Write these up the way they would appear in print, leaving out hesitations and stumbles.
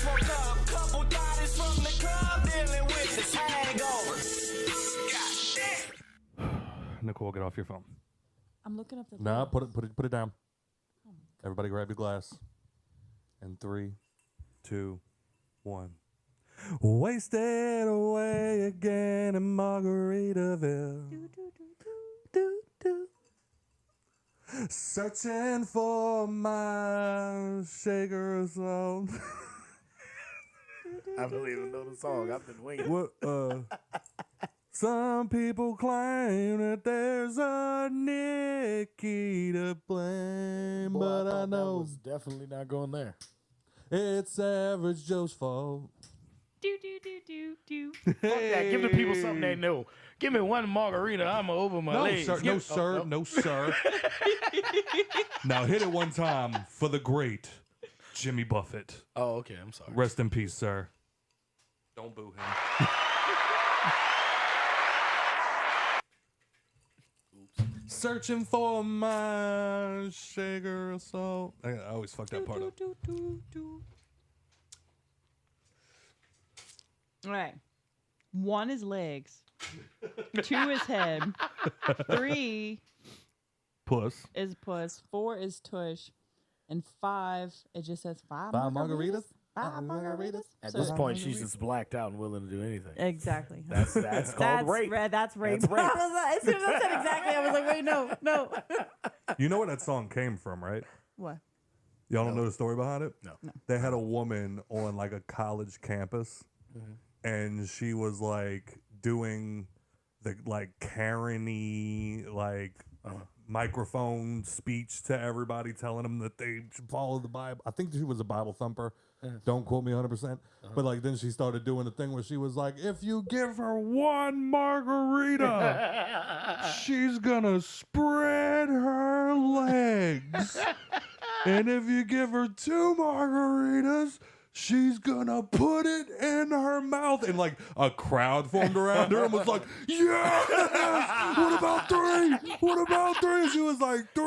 woke up, couple bodies from the club dealing with this hangover. Nicole, get off your phone. I'm looking up the. Nah, put it down. Everybody grab your glass. And 3, 2, 1. Wasted away again in Margaritaville. Searching for my shaker of salt. I don't even know the song. I've been waiting. What, some people claim that there's a Nikki to blame, Boy, but I that know was definitely not going there. it's Average Joe's fault. Do. Fuck that. Give the people something they know. Give me one margarita. I'ma open my legs. No, sir. Now hit it one time for the great Jimmy Buffett. Oh, okay. I'm sorry. Rest in peace, sir. Don't boo him. Searching for my shaker of salt. I always fuck that part up. All right. 1 is legs. 2 is head. 3 Puss. is puss. 4 is tush. And 5, it just says 5 margaritas? 5 margaritas. At So- this point, she's just blacked out and willing to do anything. Exactly. That's called rape. That's rape. That's rape. I was like, as soon as I said exactly, I was like, wait, no. You know where that song came from, right? What? Y'all don't know the story behind it? No. They had a woman on like a college campus, and she was like doing the like Karen-y like microphone speech to everybody, telling them that they should follow the Bible. I think she was a Bible thumper. Don't quote me 100%. But like then she started doing the thing where she was like, if you give her one margarita, she's gonna spread her legs. And if you give her 2 margaritas, she's gonna put it in her mouth. And like a crowd formed around her and was like, yes! What about 3? What about 3? She was like, 3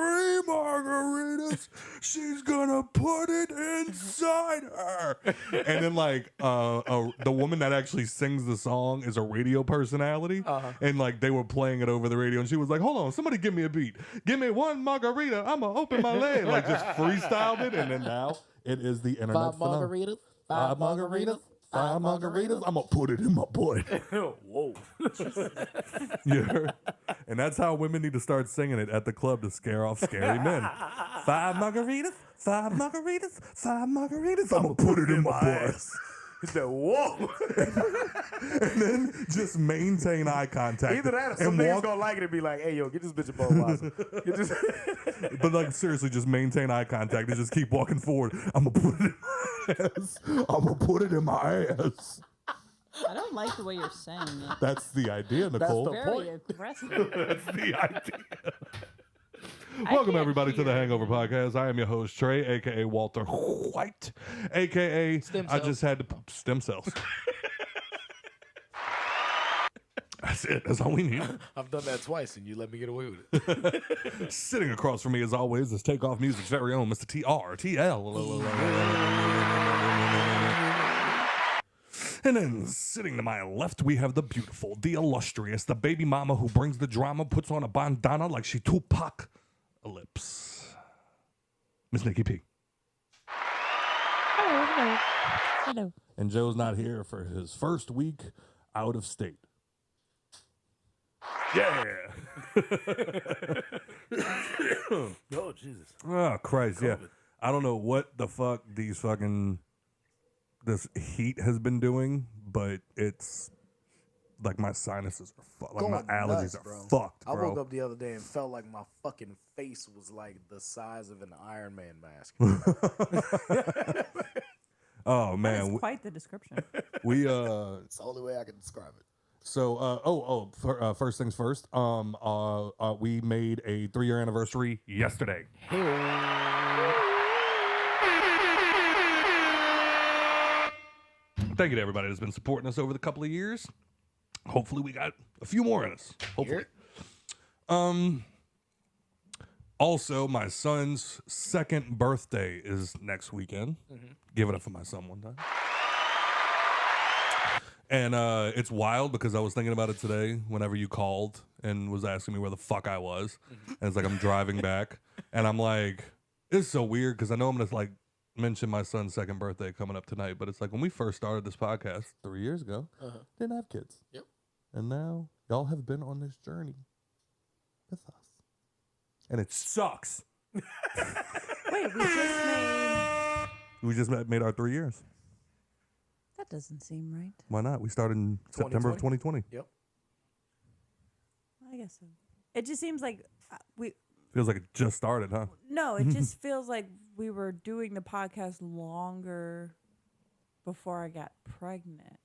margaritas. She's gonna put it inside her. And then like the woman that actually sings the song is a radio personality. And like they were playing it over the radio and she was like, hold on, somebody give me a beat. Give me 1 margarita. I'm gonna open my leg. Like just freestyled it. And then now it is the internet 5 margaritas. 5 margaritas. 5 margaritas. I'm gonna put it in my butt. Whoa. Yeah. And that's how women need to start singing it at the club to scare off scary men. 5 margaritas. 5 margaritas. 5 margaritas. I'm gonna put it in my butt. Whoa. And then just maintain eye contact. Either that or some niggas gonna like it and be like, hey, yo, get this bitch a Budweiser. But like seriously, just maintain eye contact and just keep walking forward. I'm gonna put it in my ass. I'm gonna put it in my ass. I don't like the way you're saying it. That's the idea, Nicole. the Very point. aggressive. That's the idea. Welcome everybody to the Hangover Podcast. I am your host Trey, aka Walter White, aka I just had to stem cells. That's it. That's all we need. I've done that twice and you let me get away with it. Sitting across from me, as always, is Takeoff Music's very own Mr. TRTL. And then sitting to my left, we have the beautiful, the illustrious, the baby mama who brings the drama, puts on a bandana like she Tupac Ellipse. Miss Nikki P. Hello. And Joe's not here for his first week out of state. Yeah. Oh, Jesus. Oh, Christ, COVID. yeah. I don't know what the fuck this heat has been doing, but it's like my sinuses are fucked. Like my allergies are fucked, bro. I woke up the other day and felt like my fucking face was like the size of an Iron Man mask. Oh, man. That's quite the description. We It's the only way I can describe it. So, first things first. We made a 3-year anniversary yesterday. Thank you to everybody that's been supporting us over the couple of years. Hopefully, we got a few more in us. Hopefully. Also, my son's second birthday is next weekend. Give it up for my son one time. And it's wild because I was thinking about it today whenever you called and was asking me where the fuck I was. And it's like I'm driving back. And I'm like, it's so weird because I know I'm going to like mention my son's second birthday coming up tonight. But it's like when we first started this podcast 3 years ago, didn't have kids. Yep. And now y'all have been on this journey with us. And it sucks. Wait, we just made our 3 years. That doesn't seem right. Why not? We started in September of 2020. Yep. I guess so. It just seems like we. Feels like it just started, huh? No, it just feels like we were doing the podcast longer before I got pregnant.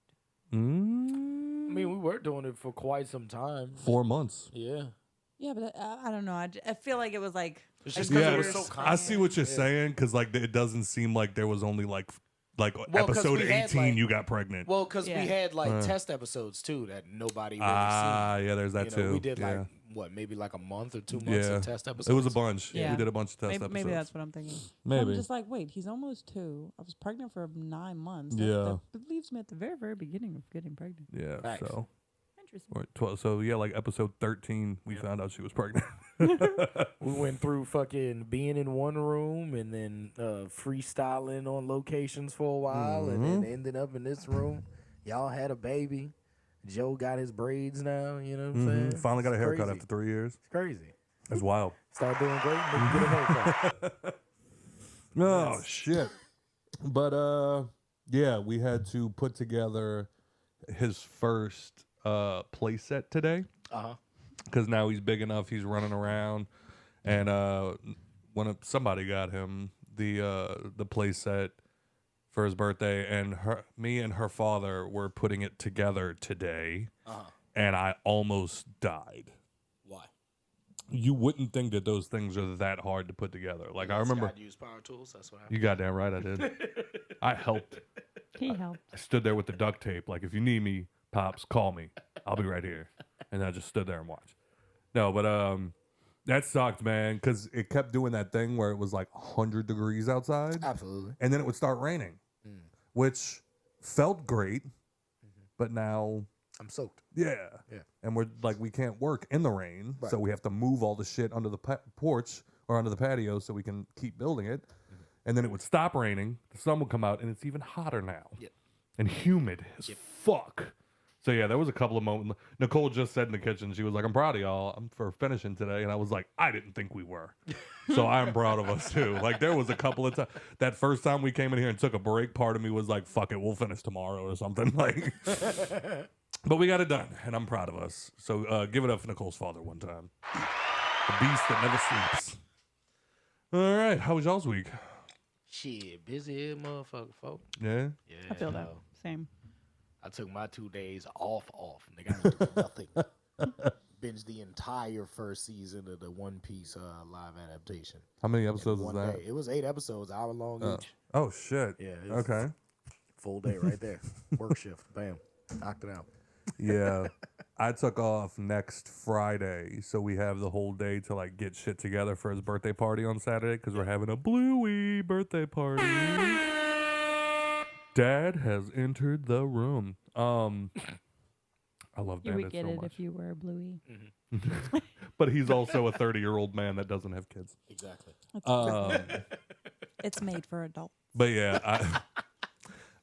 I mean, we were doing it for quite some time. 4 months. Yeah. Yeah, but I don't know. I feel like it was like. It's just Yeah, because we were so I see what you're saying because like it doesn't seem like there was only like episode 18 you got pregnant. Well, because Yeah. we had like test episodes too that nobody really yeah, there's that seen. You know, too. we did like maybe like a month or 2 months of test episodes. It was a bunch. Yeah. We did a bunch of test Maybe, episodes. maybe that's what I'm thinking. Maybe. I'm just like, wait, he's almost 2. I was pregnant for 9 months. Yeah. That leaves me at the very, very beginning of getting pregnant. Yeah. Facts. So. Interesting. Or 12, so yeah, like episode 13, we found out she was pregnant. We went through fucking being in one room and then freestyling on locations for a while and then ending up in this room. Y'all had a baby. Joe got his braids now, you know what I'm saying? Finally got a It's haircut crazy. after 3 years. It's crazy. That's wild. Start doing great and then you get a haircut. Oh shit. But yeah, we had to put together his first play set today. Because now he's big enough, he's running around, and somebody got him the play set for his birthday, and me and her father were putting it together today, and I almost died. Why? You wouldn't think that those things are that hard to put together. Like I remember, Use power tools. That's what happened. you goddamn right, I did. I helped. He helped. I stood there with the duct tape. Like, if you need me, Pops, call me. I'll be right here. And I just stood there and watched. No, but that sucked, man, because it kept doing that thing where it was like 100 degrees outside. Absolutely. And then it would start raining, which felt great. But now, I'm soaked. yeah. Yeah. And we're like, we can't work in the rain. So we have to move all the shit under the porch or under the patio so we can keep building it. And then it would stop raining. The sun would come out, and it's even hotter now. Yep. And humid as fuck. So yeah, there was a couple of moments. Nicole just said in the kitchen, she was like, "I'm proud of y'all for finishing today," and I was like, "I didn't think we were." So I'm proud of us too. Like there was a couple of times. That first time we came in here and took a break, part of me was like, "Fuck it, we'll finish tomorrow or something." Like, but we got it done, and I'm proud of us. So give it up for Nicole's father one time. The beast that never sleeps. All right, how was y'all's week? Shit, busy as motherfucker, folk. Yeah. Yeah. I feel that. Same. I took my 2 days off. Nigga, I didn't do nothing. Binged the entire first season of the One Piece live adaptation. How many episodes One is that? day. It was 8 episodes, hour long each. Oh shit. Yeah. It was Okay. Full day right there. Work shift. Bam. Knocked it out. Yeah. I took off next Friday, so we have the whole day to like get shit together for his birthday party on Saturday because we're having a Bluey birthday party. Dad has entered the room. I love You Dad would get so it much. if you were Bluey. But he's also a 30-year-old man that doesn't have kids. Exactly. It's made for adults. But yeah,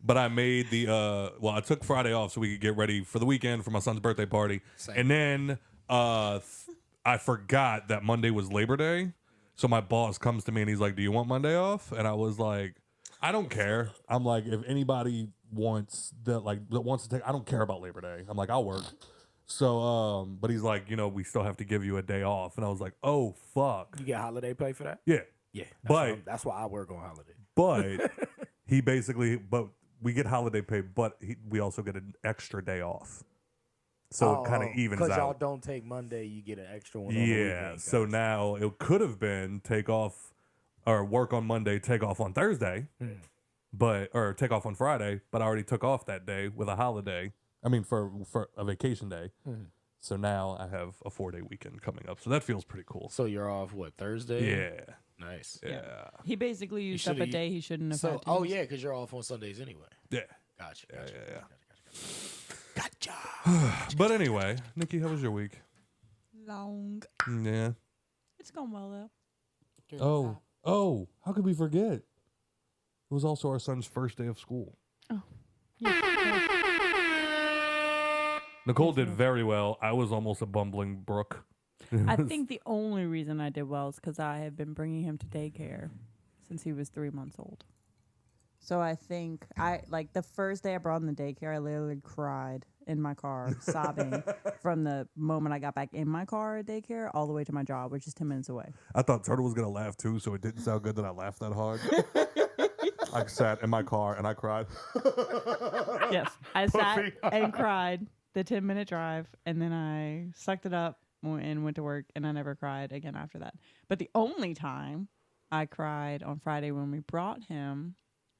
I made the I took Friday off so we could get ready for the weekend for my son's birthday party. Same. And then I forgot that Monday was Labor Day. So my boss comes to me and he's like, "Do you want Monday off?" And I was like, "I don't care." I'm like, if anybody wants that wants to take, I don't care about Labor Day. I'm like, I'll work. So but he's like, we still have to give you a day off. And I was like, "Oh fuck." You get holiday pay for that? Yeah. Yeah. That's why I work on holiday. But he basically, we get holiday pay, but we also get an extra day off. So it kind of evens out. Because y'all don't take Monday, you get an extra one. Yeah. So now it could have been take off or work on Monday, take off on Thursday, or take off on Friday. But I already took off that day with a holiday. I mean, for a vacation day. So now I have a 4-day weekend coming up. So that feels pretty cool. So you're off what, Thursday? Yeah. Nice. Yeah. He basically used up a shoulda- day he shouldn't have So had to. oh use. yeah, because you're off on Sundays anyway. Yeah. Gotcha. Yeah, Gotcha. yeah, Gotcha. But anyway, Nikki, how was your week? Long. Yeah. It's going well though. Oh, how could we forget? It was also our son's first day of school. Nicole did very well. I was almost a bumbling brook. I think the only reason I did well is because I have been bringing him to daycare since he was 3 months old. So I think the first day I brought him to daycare, I literally cried in my car, sobbing from the moment I got back in my car at daycare all the way to my job, which is 10 minutes away. I thought Turtle was going to laugh too, so it didn't sound good that I laughed that hard. I sat in my car and I cried. Yes. I sat and cried the 10-minute drive, and then I sucked it up and went to work, and I never cried again after that. But the only time I cried on Friday when we brought him.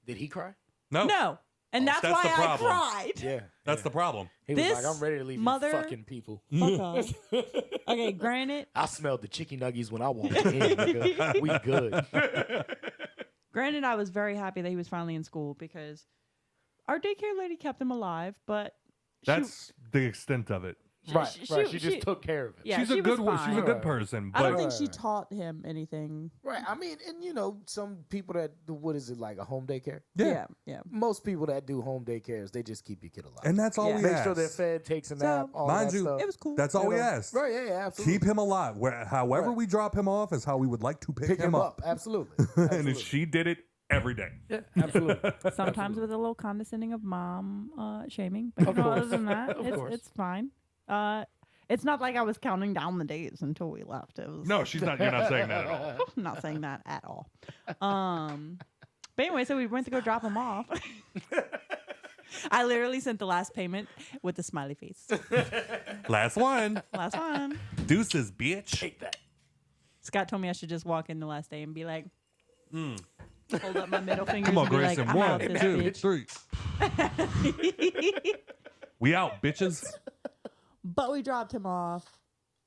Did he cry? No. And that's why the I problem. cried. Yeah. That's the problem. He was This like, I'm ready to leave mother- you fucking people. Fuck off. Okay, granted, I smelled the chicken nuggies when I walked in. Nigga. We good. I was very happy that he was finally in school because our daycare lady kept him alive, but That's the extent of it. Right. she- She just took care of it. yeah, she's she a good was one. She's a fine. good person. I don't But think she taught him anything. Right. I mean, and you know, some people that do, what is it, like a home daycare? yeah. Yeah. Most people that do home daycares, they just keep your kid alive. And that's all Yeah. we make ask. sure they're fed, takes a So, nap, all mind that you, stuff. It was cool. That's all we ask. Right, yeah, absolutely. Keep him alive. However Right. we drop him off is how we would like to pick him up. Absolutely. And Absolutely. she did it every day. Yeah, absolutely. Sometimes with a little condescending of mom shaming, but other than that, it's fine. It's not like I was counting down the days until we left. It was No, she's not. You're not saying that at all. I'm not saying that at all. But anyway, so we went to go drop him off. I literally sent the last payment with the smiley face. Last one. Last one. Deuces, bitch. Take that. Scott told me I should just walk in the last day and be like, hold up my middle fingers Come on, and be Grayson. like, I'm out 1, this 2, bitch. 3. We out, bitches. But we dropped him off,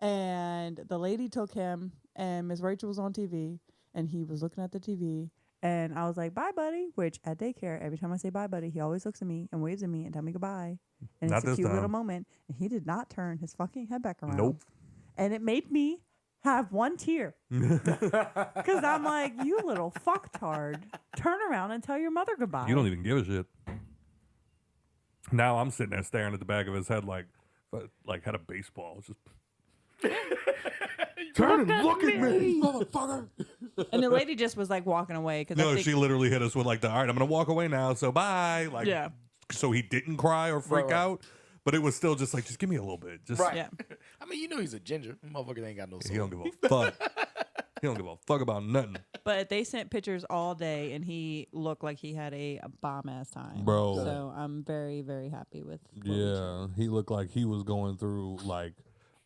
and the lady took him, and Miss Rachel was on TV, and he was looking at the TV, and I was like, bye, buddy, which at daycare, every time I say bye, buddy, he always looks at me and waves at me and tell me goodbye. And Not it's a this cute little time. moment, and he did not turn his fucking head back around. Nope. And it made me have one tear. Because I'm like, you little fucktard. Turn around and tell your mother goodbye. You don't even give a shit. Now I'm sitting there staring at the back of his head like had a baseball. Just turn and look at me, motherfucker. And the lady just was like walking away. Cause I No, think, she literally hit us with like all right, I'm gonna walk away now, so bye. Like, Yeah. So he didn't cry or freak Right. out, but it was still just like, just give me a little bit. Just Right. Yeah. I mean, you know he's a ginger. Motherfucker ain't got no soul. he don't give a fuck. He don't give a fuck about nothing, But they sent pictures all day, and he looked like he had a bomb ass time, Bro. So I'm very, very happy with. what we Yeah, he looked like he was going through like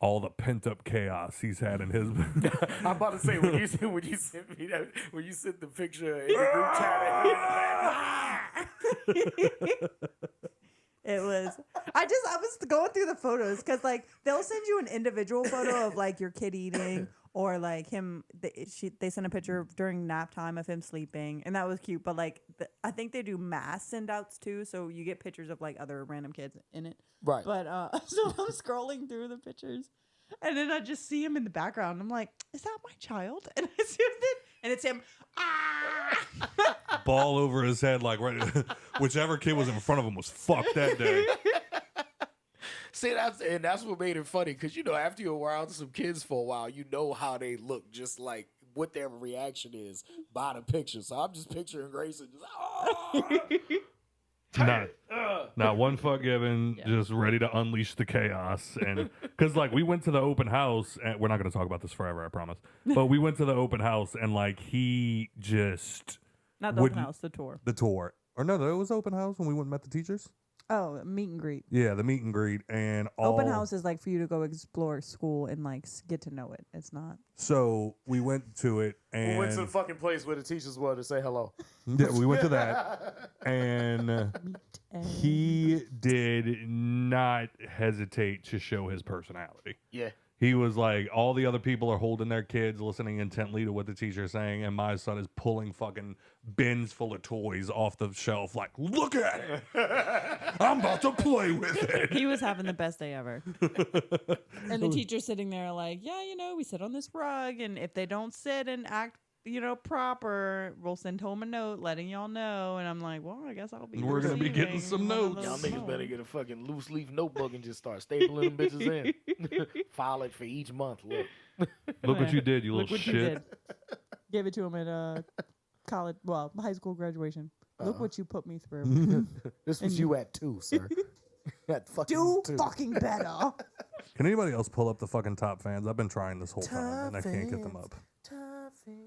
all the pent up chaos he's had in his. I'm about to say when you sent me that, when you sent the picture in the group chat. It was. I was going through the photos because like they'll send you an individual photo of like your kid eating or like him. They sent a picture during nap time of him sleeping, and that was cute. But like I think they do mass send outs too, so you get pictures of like other random kids in it. Right. But so I'm scrolling through the pictures, and then I just see him in the background. I'm like, is that my child? And I see him, and it's him. Ball over his head, like right, whichever kid was in front of him was fucked that day. See, that's what made it funny because you know after you're around some kids for a while, you know how they look, just like what their reaction is by the picture. So I'm just picturing Grayson just Not one fuck given, just ready to unleash the chaos. And because like we went to the open house, and we're not going to talk about this forever, I promise. But we went to the open house, and like he just Not the open wouldn't- house, the tour. the tour, or no, it was open house when we went and met the teachers. Oh, meet and greet. Yeah, the meet and greet and all. Open house is like for you to go explore school and like get to know it. It's not. So we went to it, and we went to the fucking place where the teachers were to say hello. yeah, we went to that, and he did not hesitate to show his personality. Yeah. He was like, all the other people are holding their kids, listening intently to what the teacher's saying, and my son is pulling fucking bins full of toys off the shelf like, look at it. I'm about to play with it. He was having the best day ever. And the teacher's sitting there like, yeah, we sit on this rug, and if they don't sit and act, proper, we'll send home a note letting y'all know. And I'm like, well, I guess I'll be. We're going to be getting some notes. Y'all niggas better get a fucking loose leaf notebook and just start stapling them bitches in. File it for each month. Look what you did, you Look little what shit. you did. Gave it to him at college, high school graduation. Look what you put me through. This was you at 2, sir. At fucking Do 2. fucking better. Can anybody else pull up the fucking top fans? I've been trying this whole time, and I can't get them up. Top fans.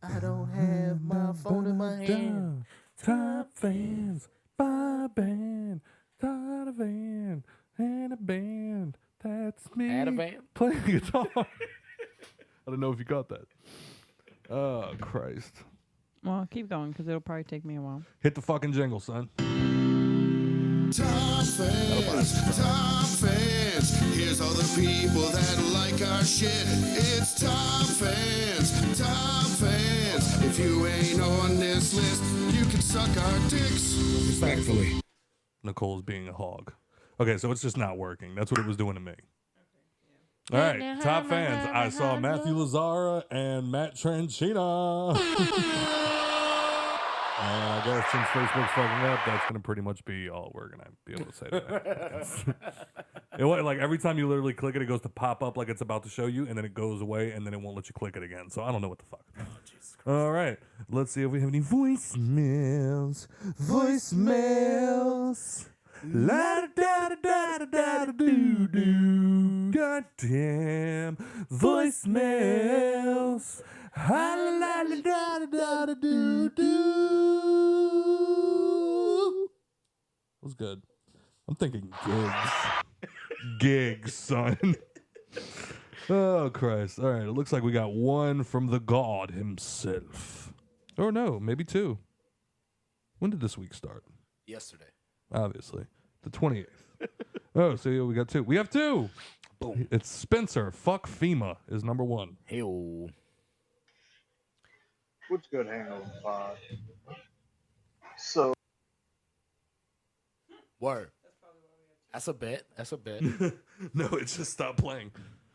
I don't have my phone in my hand. Top fans, by band, got a van, and a band. That's me. Add a van? Playing guitar. I don't know if you got that. Oh, Christ. Well, keep going because it'll probably take me a while. Hit the fucking jingle, son. Top fans, here's all the people that like our shit. It's top fans. If you ain't on this list, you can suck our dicks. Respectfully. Nicole's being a hog. Okay, so it's just not working. That's what it was doing to me. All right, top fans. I saw Matthew Lazzara and Matt Tranchina. I guess since Facebook's fucking up, that's going to pretty much be all we're going to be able to say today. Like every time you literally click it, it goes to pop up like it's about to show you, and then it goes away, and then it won't let you click it again. So I don't know what the fuck. Oh, Jesus Christ. All right, let's see if we have any voicemails. La da da da da da da doo doo. Goddamn voicemails. Ha la la da da da da doo doo. That was good. I'm thinking gigs. Gigs, son. Oh Christ! All right, it looks like we got one from the God himself. Or no, maybe two. When did this week start? Yesterday. Obviously. The 28th. Oh, so yeah, we got two. We have two. Boom. It's Spencer. Fuck FEMA is number one. Hey-o. What's good, Hangover 5? So, Word. That's a bet. No, it just stopped playing.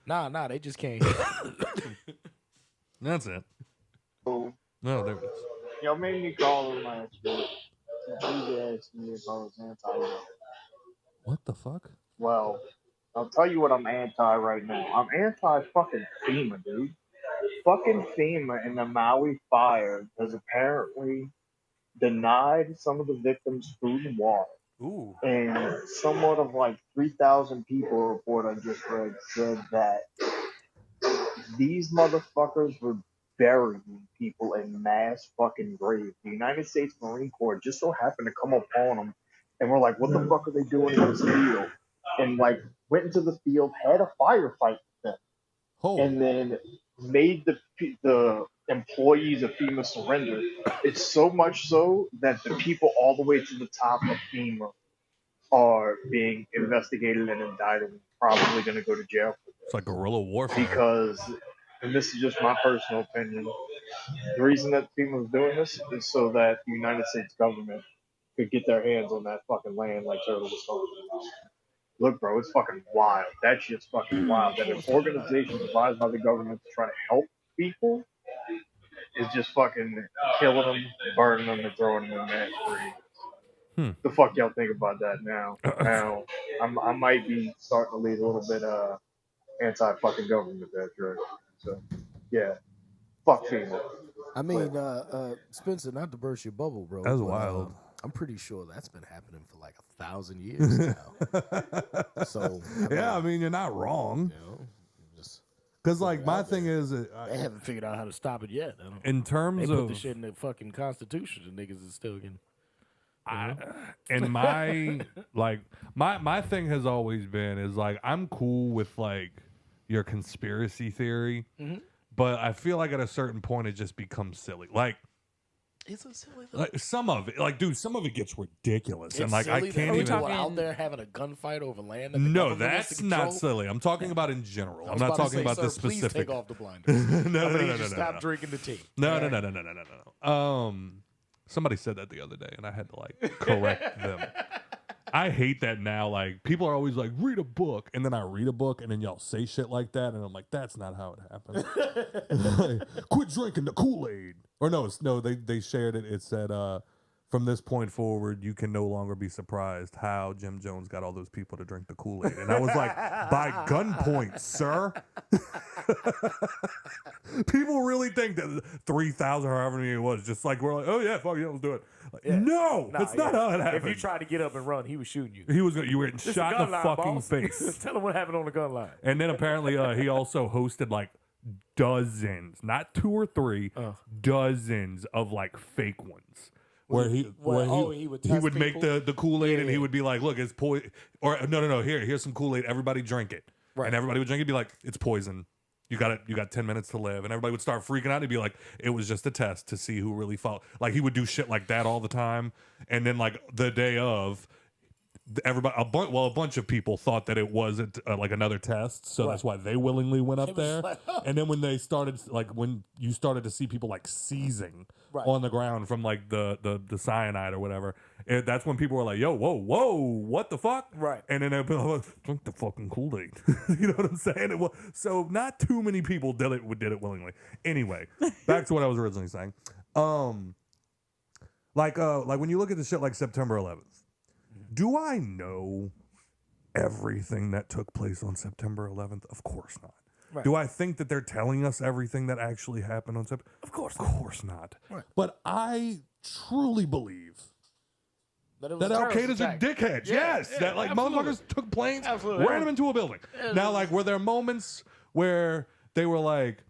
Nah, they just can't. That's it. so No, there it is. y'all made me call him last week. Treezy asked me if I was anti. What the fuck? Well, I'll tell you what I'm anti right now. I'm anti-fucking FEMA, dude. Fucking FEMA and the Maui fire has apparently denied some of the victims food and water. Ooh. And somewhat of like 3,000 people report I just read said that these motherfuckers were burying people in mass fucking graves. The United States Marine Corps just so happened to come upon them and we're like, what the fuck are they doing in this field? And like went into the field, had a firefight with them, and then made the employees of FEMA surrender. It's so much so that the people all the way to the top of FEMA are being investigated and indicted and probably going to go to jail for this. It's like guerrilla warfare. Because, and this is just my personal opinion, the reason that FEMA is doing this is so that the United States government could get their hands on that fucking land like Turtle was talking about. Look, bro, it's fucking wild. That shit's fucking wild. That an organization devised by the government to try to help people is just fucking killing them, burning them, and throwing them in mass graves. The fuck y'all think about that now? Now, I might be starting to lead a little bit anti-fucking government that direction. So, yeah, fuck FEMA. I mean, Spencer, not to burst your bubble, bro. That was wild. I'm pretty sure that's been happening for like 1,000 years now. So I mean, you're not wrong. Because like my thing is, they haven't figured out how to stop it yet. In terms they of put the shit in the fucking Constitution, the niggas is still getting. And my like my thing has always been is like I'm cool with like your conspiracy theory, but I feel like at a certain point it just becomes silly. Like It's a silly thing. Like, some of it, like, dude, some of it gets ridiculous, and like I silly that can't people even. are out there having a gunfight over land. That the No, government wants that's to not control. silly. I'm talking about in general. I I'm was not about to talking say, about the sir, please specific. take off the blinders. No. Stop drinking the tea. No. Somebody said that the other day, and I had to like correct them. I hate that now. Like, people are always like, read a book, and then I read a book, and then y'all say shit like that, and I'm like, that's not how it happened. Like, quit drinking the Kool-Aid. Or no, they shared it. It said, from this point forward, you can no longer be surprised how Jim Jones got all those people to drink the Kool-Aid. And I was like, by gunpoint, sir. People really think that 3,000, however many it was, just like, we're like, oh yeah, fuck yeah, let's do it. Like, no, that's not how it happened. If you tried to get up and run, he was shooting you. You were getting shot in the fucking face. Tell him what happened on the gun line. And then apparently he also hosted like dozens, not 2 or 3, dozens of like fake ones. Where he would make the Kool-Aid and he would be like, look, it's poison. Or no, here's some Kool-Aid. Everybody drink it. Right. And everybody would drink it and be like, it's poison. You got 10 minutes to live. And everybody would start freaking out and be like, it was just a test to see who really fought. Like, he would do shit like that all the time. And then like the day of, everybody, a bunch of people thought that it wasn't like another test, so that's why they willingly went up there. Like, oh. And then when they started, like when you started to see people like seizing on the ground from like the cyanide or whatever, that's when people were like, "Yo, whoa, what the fuck?" Right. And then they'd be like, "Drink the fucking Kool-Aid." You know what I'm saying? So not too many people did it willingly. Anyway, back to what I was originally saying. Like when you look at the shit like September 11th. Do I know everything that took place on September 11th? Of course not. Right. Do I think that they're telling us everything that actually happened on September? Of course not. Right. But I truly believe that Al-Qaeda's a dickhead. Yeah, yes. That like motherfuckers took planes, ran them into a building. Yeah, now, like, were there moments where they were like,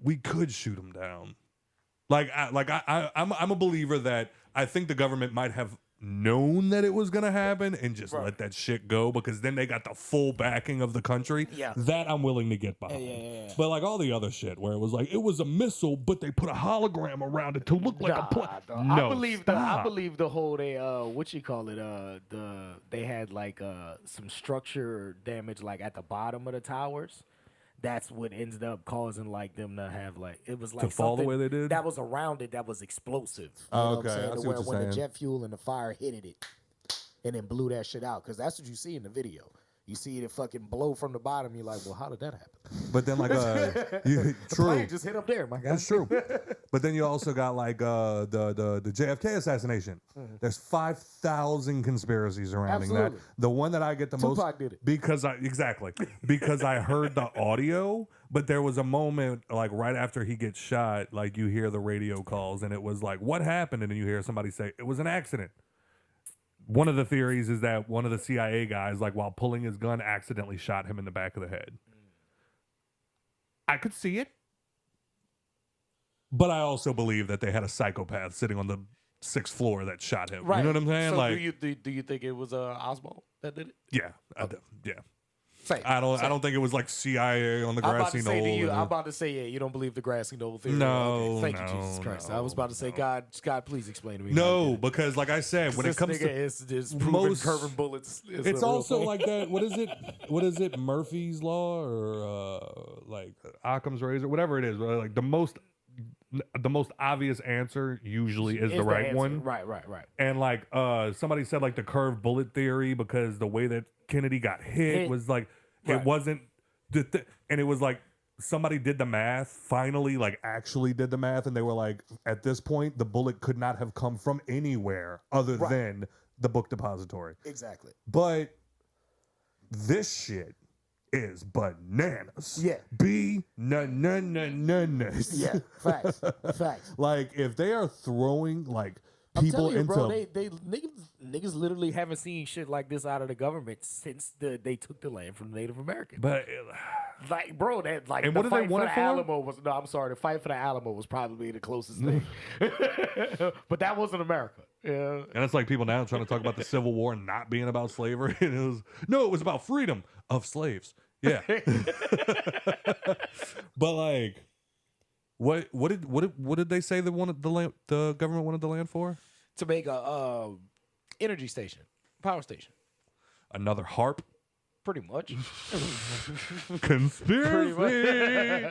we could shoot them down? I'm a believer that I think the government might have known that it was going to happen and just let that shit go, because then they got the full backing of the country. Yeah. That I'm willing to get behind. Yeah. But like all the other shit where it was like, it was a missile, but they put a hologram around it to look like a plane. No, I believe the whole they they had like some structure damage like at the bottom of the towers. That's what ended up causing like them to have like, it was like to fall the way they did. That was around it. That was explosive. You know what okay, I'm saying? I see Where what you're when saying. the jet fuel and the fire hit it, and then blew that shit out. Because that's what you see in the video. You see it fucking blow from the bottom. You're like, well, how did that happen? But then like the plane just hit up there, my guy. That's true. But then you also got like the JFK assassination. Mm-hmm. There's 5,000 conspiracies surrounding that. The one that I get the Tupac most did it. because I heard the audio, but there was a moment like right after he gets shot, like you hear the radio calls and it was like, what happened? And then you hear somebody say it was an accident. One of the theories is that one of the CIA guys, like while pulling his gun, accidentally shot him in the back of the head. I could see it. But I also believe that they had a psychopath sitting on the 6th floor that shot him. Right. You know what I'm saying? So like, do you think it was Oswald that did it? Yeah. Okay. Yeah. Same. I don't think it was like CIA on the grassy knoll. I'm about to say, yeah, you don't believe the grassy knoll theory. No, okay. Thank you, Jesus Christ. I was about to say, God, please explain to me. No, because like I said, when it comes to is proven curving bullets, it's also like that. What is it? Murphy's Law or like Occam's razor, whatever it is. Like the most obvious answer usually is the right one. Right. And like somebody said like the curved bullet theory, because the way that Kennedy got hit was like it wasn't and it was like somebody did the math, finally like actually did the math, and they were like, at this point the bullet could not have come from anywhere other than the book depository. Exactly. But this shit is bananas. Yeah. Bananas. Yeah. Facts. Like if they are throwing like people into, bro, they niggas literally haven't seen shit like this out of the government since they took the land from the Native Americans. But like, bro, that like and the what did fight they want for it the for? Alamo was the fight for the Alamo was probably the closest thing. But that wasn't America. Yeah. And it's like people now trying to talk about the Civil War not being about slavery. And it was about freedom of slaves. Yeah. But like What did they say the government wanted the land for? To make a energy station, power station. Another harp? Pretty much. Conspiracy.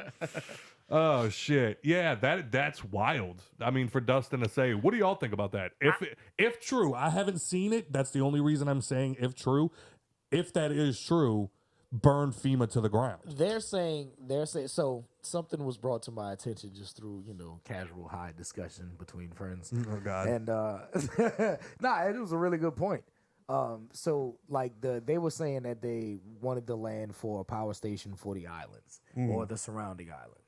Oh shit. Yeah, that's wild. I mean, for Dustin to say, what do y'all think about that? If true, I haven't seen it. That's the only reason I'm saying if true. If that is true, burn FEMA to the ground. They're saying so something was brought to my attention just through, casual high discussion between friends. Oh God. And it was a really good point. So like they were saying that they wanted the land for a power station for the islands or the surrounding islands.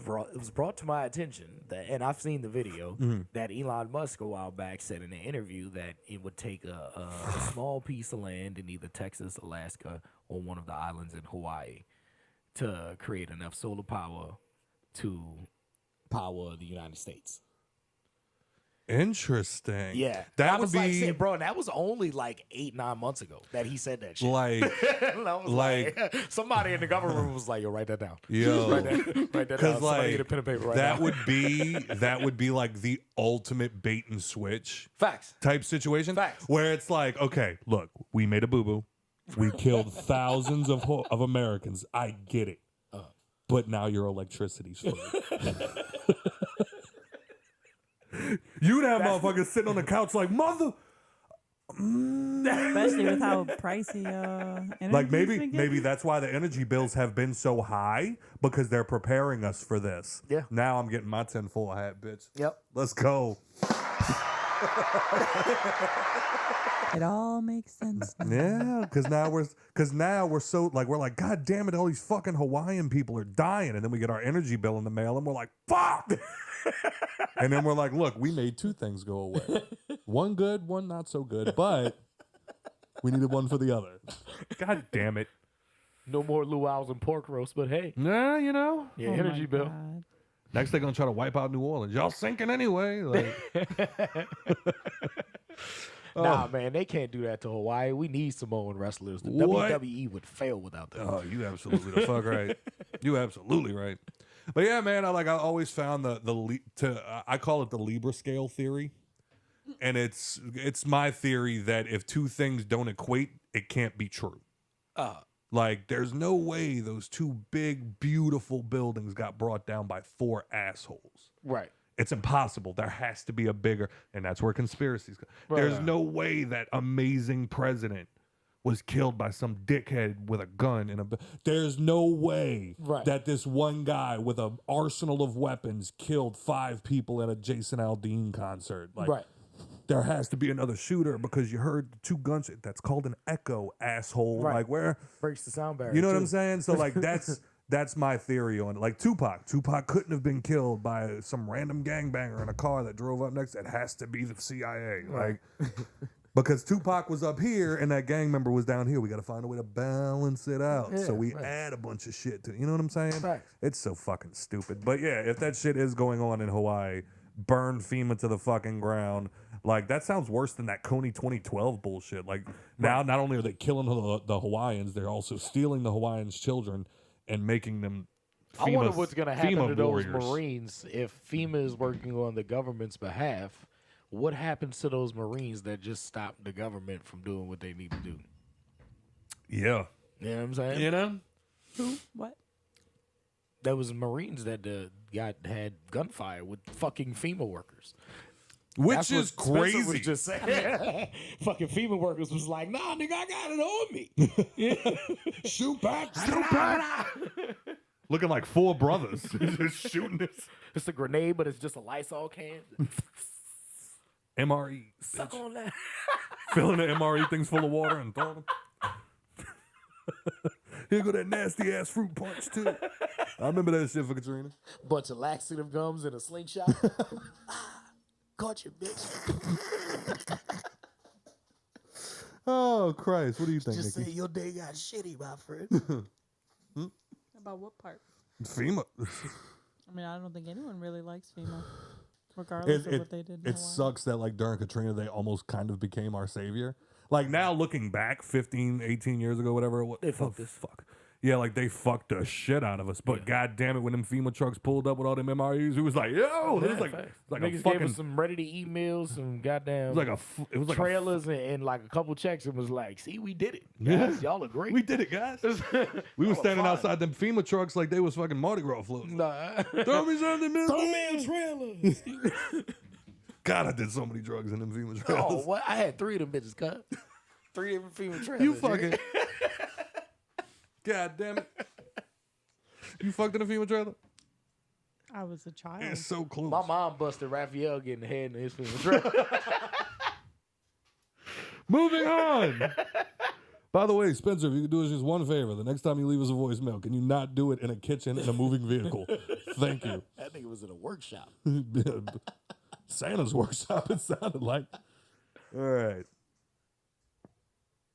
It was brought to my attention that, and I've seen the video, that Elon Musk a while back said in an interview that it would take a small piece of land in either Texas, Alaska, or one of the islands in Hawaii to create enough solar power to power the United States. Interesting. Yeah. That I would was be like, saying, bro, that was only like 8-9 months ago that he said that shit. like And I was like somebody in the government was like, yo, write that down. yo. Write that down. Because Somebody get a pen and paper right that now. would be like the ultimate bait and switch Facts. type situation. Facts. Where it's like, okay, look, we made a boo-boo. We killed thousands of Americans. I get it. But now your electricity's free. You'd have motherfuckers sitting on the couch like, mother. Especially with how pricey Like energy's been maybe getting. that's why the energy bills have been so high, because they're preparing us for this. Yeah. Now I'm getting my tinfoil hat, bitch. Yep. Let's go. It all makes sense. Yeah, because now we're so like, we're like, God damn it, all these fucking Hawaiian people are dying, and then we get our energy bill in the mail, and we're like, fuck. And then we're like, look, we made two things go away. One good, one not so good, but we needed one for the other. God damn it. No more luau's and pork roast, but hey. Nah, Oh Energy my bill. God. Next they're gonna try to wipe out New Orleans. Y'all sinking anyway. Like, Nah, man, they can't do that to Hawaii. We need Samoan wrestlers. The What? WWE would fail without them. oh, you absolutely the fuck right. You absolutely right. But yeah, man, I always found I call it the Libra scale theory, and it's my theory that if two things don't equate, it can't be true. Like, there's no way those two big, beautiful buildings got brought down by four assholes. Right. It's impossible. There has to be a bigger, and that's where conspiracies go. Right. There's no way that amazing president was killed by some dickhead with a gun in a. There's no way that this one guy with an arsenal of weapons killed 5 people at a Jason Aldean concert. Like, there has to be another shooter because you heard the 2 guns. That's called an echo, asshole. Right. Like, where Breaks the sound barrier. you know what I'm saying? So like that's my theory on it. Like Tupac couldn't have been killed by some random gangbanger in a car that drove up next. It has to be the CIA. Like. Because Tupac was up here and that gang member was down here. We got to find a way to balance it out. So we add a bunch of shit to it. You know what I'm saying? Facts. It's so fucking stupid. But yeah, if that shit is going on in Hawaii, burn FEMA to the fucking ground. Like, that sounds worse than that Coney 2012 bullshit. Like, now not only are they killing the Hawaiians, they're also stealing the Hawaiians' children and making them FEMA, I wonder what's going to happen FEMA to those warriors. Marines if FEMA is working on the government's behalf. What happens to those Marines that just stop the government from doing what they need to do? Yeah. You know what I'm saying? You know? Who? What? There was Marines that had gunfire with fucking FEMA workers. Which That's is what Spencer crazy. was just saying. Fucking FEMA workers was like, nah, nigga, I got it on me. Shoot back, shoot back. Looking like 4 brothers. Just shooting this. It's a grenade, but it's just a Lysol can. MRE. Suck on that. Filling the MRE things full of water and throwing them. Here go that nasty ass fruit punch too. I remember that shit for Katrina. Bunch of laxative gums in a slingshot. Caught you, bitch. Oh Christ! What do you think, Just Nikki? say your day got shitty, my friend. About what part? FEMA. I mean, I don't think anyone really likes FEMA, regardless of what they did. In It Hawaii. sucks that like during Katrina they almost kind of became our savior. Like now looking back 15, 18 years ago, whatever it was. They fucked us. Fuck. Yeah, like they fucked the shit out of us. But god damn it, when them FEMA trucks pulled up with all them MREs, it was like, yo, it was like a niggas fucking. gave us some ready to eat meals, some goddamn. It was like trailers and like a couple checks, and was like, see, we did it. Yeah. Guys, y'all are great. We did it, guys. We were standing outside them FEMA trucks like they was fucking Mardi Gras floats. Nah. Throw me something, man. Throw me a trailer. God, I did so many drugs in them FEMA trailers. Oh, what? I had 3 of them bitches, cut. 3 different FEMA trailers. You fucking. God damn it. You fucked in a FEMA trailer? I was a child. It's so close. My mom busted Raphael getting head in his FEMA trailer. Moving on. By the way, Spencer, if you could do us just one favor, the next time you leave us a voicemail, can you not do it in a kitchen in a moving vehicle? Thank you. That nigga was in a workshop. Santa's workshop, it sounded like. All right.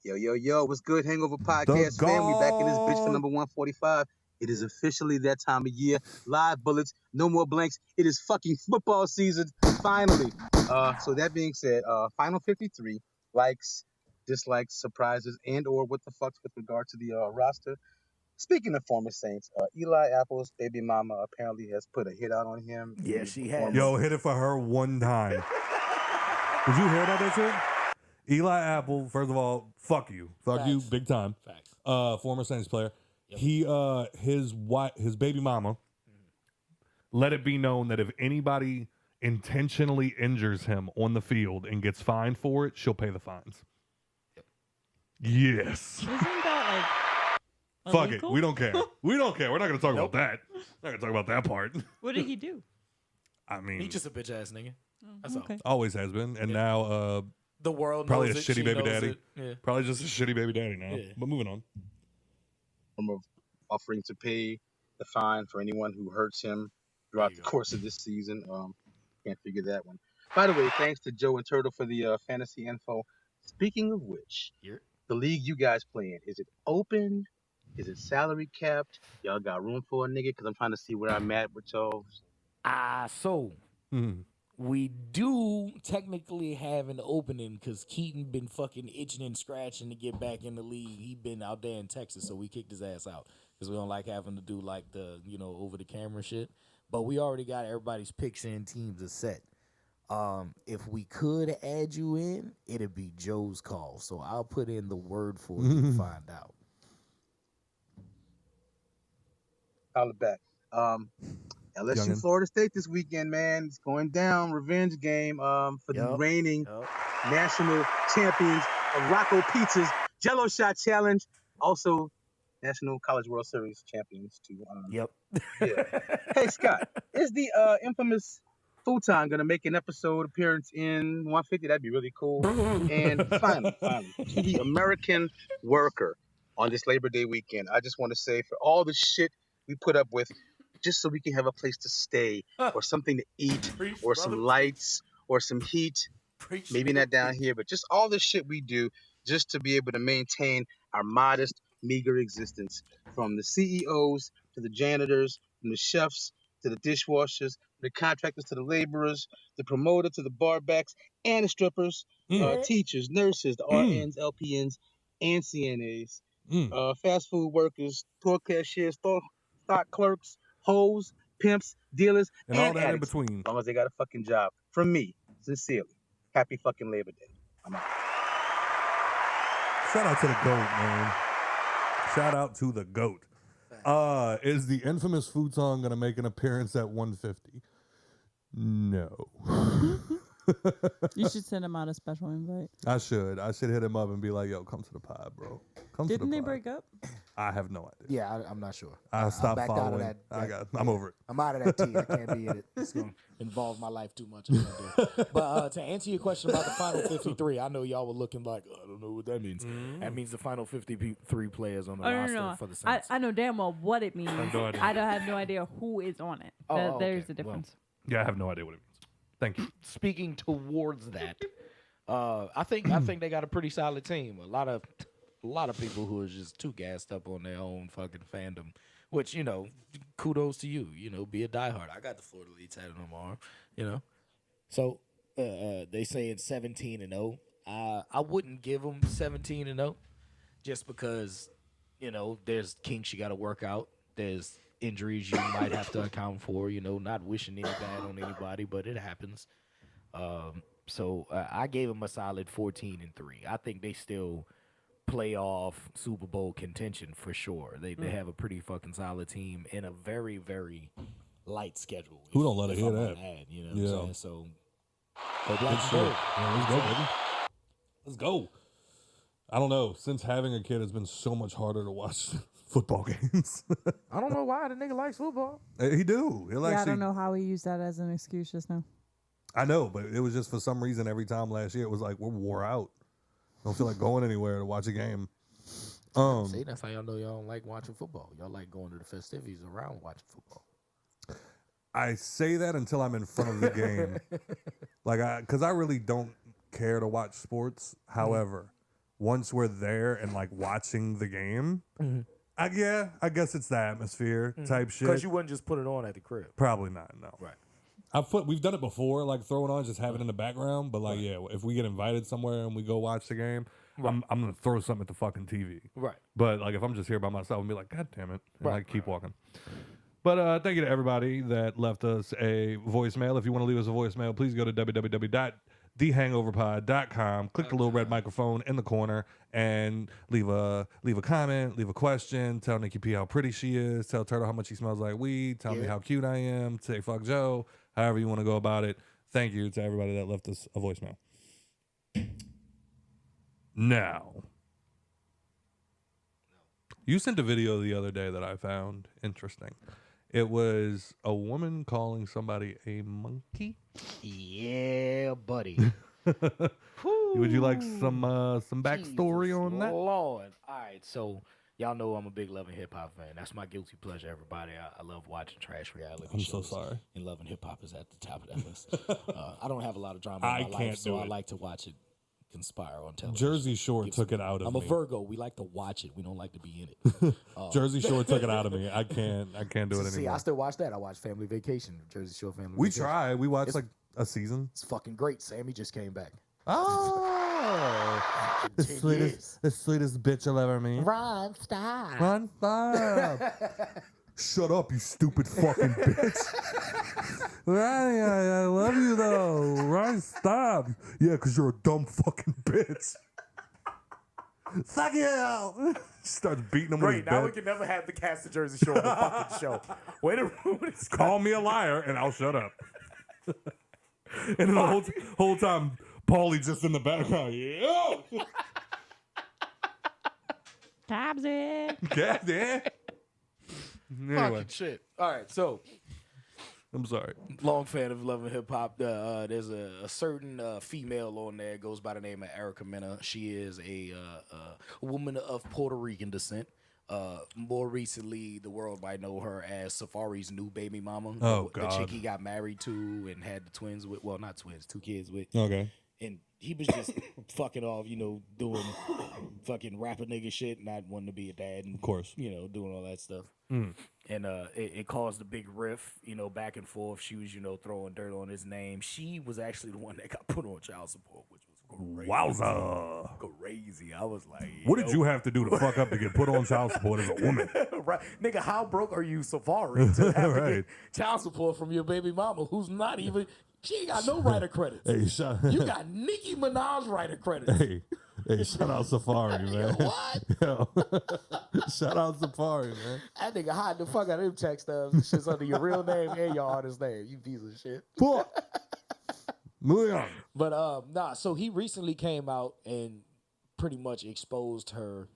Yo, what's good, Hangover Podcast fam? We back in this bitch for number 145. It is officially that time of year. Live bullets, no more blanks. It is fucking football season, finally. So that being said, Final 53, likes, dislikes, surprises, and or what the fucks with regard to the roster. Speaking of former Saints, Eli Apple's baby mama apparently has put a hit out on him. Yeah, she has. Yo, hit it for her one time. Did you hear about that shit? Eli Apple, first of all, fuck you. Fuck you, big time. Facts. Former Saints player. Yep. He, his baby mama, let it be known that if anybody intentionally injures him on the field and gets fined for it, she'll pay the fines. Yep. Yes. Isn't that like Fuck illegal? it. We don't care. We don't care. We're not going to talk about that. Not going to talk about that part. What did he do? I mean, He just a bitch ass nigga. That's okay. always has been. And now, The world probably a knows it. shitty She baby knows daddy. it. Yeah. Probably just a shitty baby daddy now. Yeah. But moving on. Of offering to pay the fine for anyone who hurts him throughout the course of this season. Can't figure that one. By the way, thanks to Joe and Turtle for the fantasy info. Speaking of which, the league you guys play in, is it open? Is it salary capped? Y'all got room for a nigga? Because I'm trying to see where I'm at with y'all. We do technically have an opening because Keaton been fucking itching and scratching to get back in the league. He been out there in Texas, so we kicked his ass out because we don't like having to do like the, over the camera shit. But we already got everybody's picks and teams are set. If we could add you in, it'd be Joe's call. So I'll put in the word for you to find out. Holla back. LSU Florida State this weekend, man. It's going down. Revenge game for the reigning national champions of Rocco Pizza's Jello Shot Challenge. Also, National College World Series champions, too. Yeah. Hey, Scott, is the infamous Futon going to make an episode appearance in 150? That'd be really cool. And finally, to the American worker on this Labor Day weekend, I just want to say for all the shit we put up with, just so we can have a place to stay or something to eat or some lights or some heat. Maybe not down here, but just all the shit we do just to be able to maintain our modest, meager existence. From the CEOs to the janitors, from the chefs to the dishwashers, the contractors to the laborers, the promoter to the barbacks and the strippers, teachers, nurses, the RNs, LPNs, and CNAs, fast food workers, store cashiers, stock clerks, hoes, pimps, dealers, and all that addicts, in between. as long as they got a fucking job. From me, sincerely, happy fucking Labor Day. I'm out. Shout out to the GOAT, man. Shout out to the GOAT. Is the infamous Futon going to make an appearance at 150? No. You should send him out a special invite. I should hit him up and be like, yo, come to the pod, bro. Didn't they break up? I have no idea. Yeah, I'm not sure. I stopped backed following. out of that. I'm over it. I'm out of that tea. I can't be in it. It's going to involve my life too much. I can't do it. But to answer your question about the final 53, I know y'all were looking like, I don't know what that means. That means the final 53 players on the roster for the Saints. I know damn well what it means. no idea. I don't have no idea who is on it. There's the difference. Yeah, I have no idea what it means. Thank you. Speaking towards that, I think they got a pretty solid team. A lot of people who are just too gassed up on their own fucking fandom, which, kudos to you. Be a diehard. I got the Florida League tatted on my arm, So they saying 17-0. I wouldn't give them 17-0 just because there's kinks you got to work out. There's injuries you might have to account for. Not wishing any bad on anybody, but it happens. So I gave them a solid 14-3. I think they still playoff Super Bowl contention for sure. They have a pretty fucking solid team in a very, very light schedule. Who don't let it hear that? What I'm saying? So go Black and Good Gold. shit. Yeah, let's go, baby. Let's go. I don't know. Since having a kid, it's been so much harder to watch football games. I don't know why the nigga likes football. He do. He'll I actually. don't know how he used that as an excuse just now. I know, but it was just for some reason every time last year it was like we're wore out. Don't feel like going anywhere to watch a game. See, that's how y'all know y'all don't like watching football. Y'all like going to the festivities around watching football. I say that until I'm in front of the game, because I really don't care to watch sports. However, once we're there and like watching the game, I guess it's the atmosphere type shit. Because you wouldn't just put it on at the crib. Probably not. No. Right. We've done it before, like throw it on, just have it in the background. But like, if we get invited somewhere and we go watch the game, I'm gonna throw something at the fucking TV. Right. But like, if I'm just here by myself, and be like, God damn it, and like keep walking. But thank you to everybody that left us a voicemail. If you want to leave us a voicemail, please go to www.thehangoverpod.com. Click the little red microphone in the corner and leave a comment, leave a question. Tell Nikki P how pretty she is. Tell Turtle how much he smells like weed. Tell me how cute I am. Say fuck Joe. However you want to go about it. Thank you to everybody that left us a voicemail. Now, you sent a video the other day that I found interesting. It was a woman calling somebody a monkey. Yeah, buddy. Would you like some backstory on that? Lord. All right, so y'all know I'm a big Love and Hip Hop fan. That's my guilty pleasure, everybody. I love watching trash reality I'm shows. so sorry. And Love and Hip Hop is at the top of that list. I don't have a lot of drama in my life, so I like to watch it conspire on television. Jersey Shore took it out of me. I'm a Virgo. We like to watch it. We don't like to be in it. Jersey Shore took it out of me. I can't do it anymore. See, I still watch that. I watch Family Vacation, Jersey Shore Family We Vacation. try. We watched like a season. It's fucking great. Sammy just came back. Oh, the sweetest bitch I'll ever meet. Ron, stop. Ron, stop. Shut up, you stupid fucking bitch. Ronnie, I love you though. Ron, stop. Yeah, because you're a dumb fucking bitch. Fuck you. Starts beating him with his Great, now bed. we can never have the cast of Jersey Shore on the fucking show. Way to ruin it. Call me a liar and I'll shut up. And then the whole time, Paulie just in the background. Yo! Tabsy. God, anyway, Fucking shit. All right, so I'm sorry. long fan of Love and Hip Hop. There's a certain female on there goes by the name of Erica Mena. She is a woman of Puerto Rican descent. More recently, the world might know her as Safari's new baby mama. Oh, the God. chick he got married to and had the twins with. Well, not twins, 2 kids with. Okay. And he was just fucking off, doing fucking rapper nigga shit, not wanting to be a dad. And, Of course. doing all that stuff. Mm. And it caused a big riff, back and forth. She was, throwing dirt on his name. She was actually the one that got put on child support, which was crazy. Wowza. Crazy. I was like, What did you have to do to fuck up to get put on child support as a woman? right. Nigga, how broke are you, Safari, to have to Right. get child support from your baby mama who's not even, she ain't got no writer credits. Hey, You got Nicki Minaj writer credits. Hey, shout out Safari, man. What? Yo. Shout out Safari, man. That nigga hide the fuck out of them check stubs and shit's under your real name and your artist name. You piece of shit. Fuck. Moving on. But so he recently came out and pretty much exposed her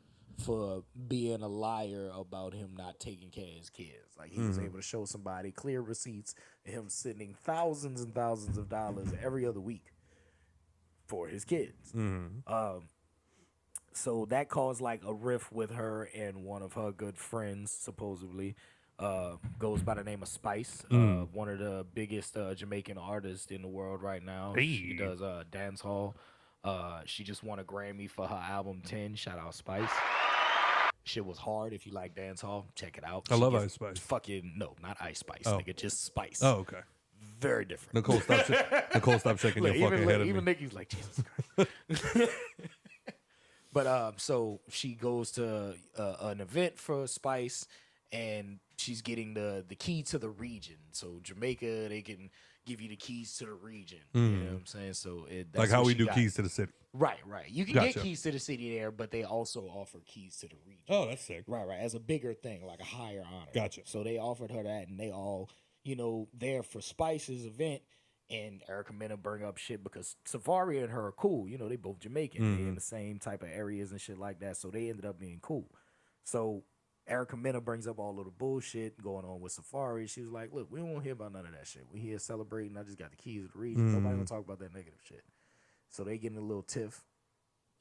for being a liar about him not taking care of his kids. Like he was able to show somebody clear receipts of him sending thousands and thousands of dollars every other week for his kids. So that caused like a rift with her and one of her good friends, supposedly. Goes by the name of Spice, one of the biggest Jamaican artists in the world right now. She does dance hall. She just won a Grammy for her album 10. Shout out Spice. Shit was hard. If you like dance hall, check it out. I love Ice Spice. Fucking no, not Ice Spice. Oh. Nigga, just Spice. Oh, okay. Very different. Nicole, stop shaking Look, your fucking head at even me. Nicki's like, Jesus Christ. But so she goes to an event for Spice, and she's getting the key to the region. So Jamaica, they can give you the keys to the region. You know what I'm saying? So that's Like how what we she do got. keys to the city. Right. You can Gotcha. get keys to the city there, but they also offer keys to the region. Oh, that's sick. Right, as a bigger thing, like a higher honor. Gotcha. So they offered her that, and they all, there for Spice's event. And Erica Mena bring up shit because Safari and her are cool. They both Jamaican. They in the same type of areas and shit like that. So they ended up being cool. So Erica Mena brings up all of the bullshit going on with Safari. She was like, look, we don't want to hear about none of that shit. We here celebrating. I just got the keys to the region. Nobody gonna talk about that negative shit. So they get in a little tiff.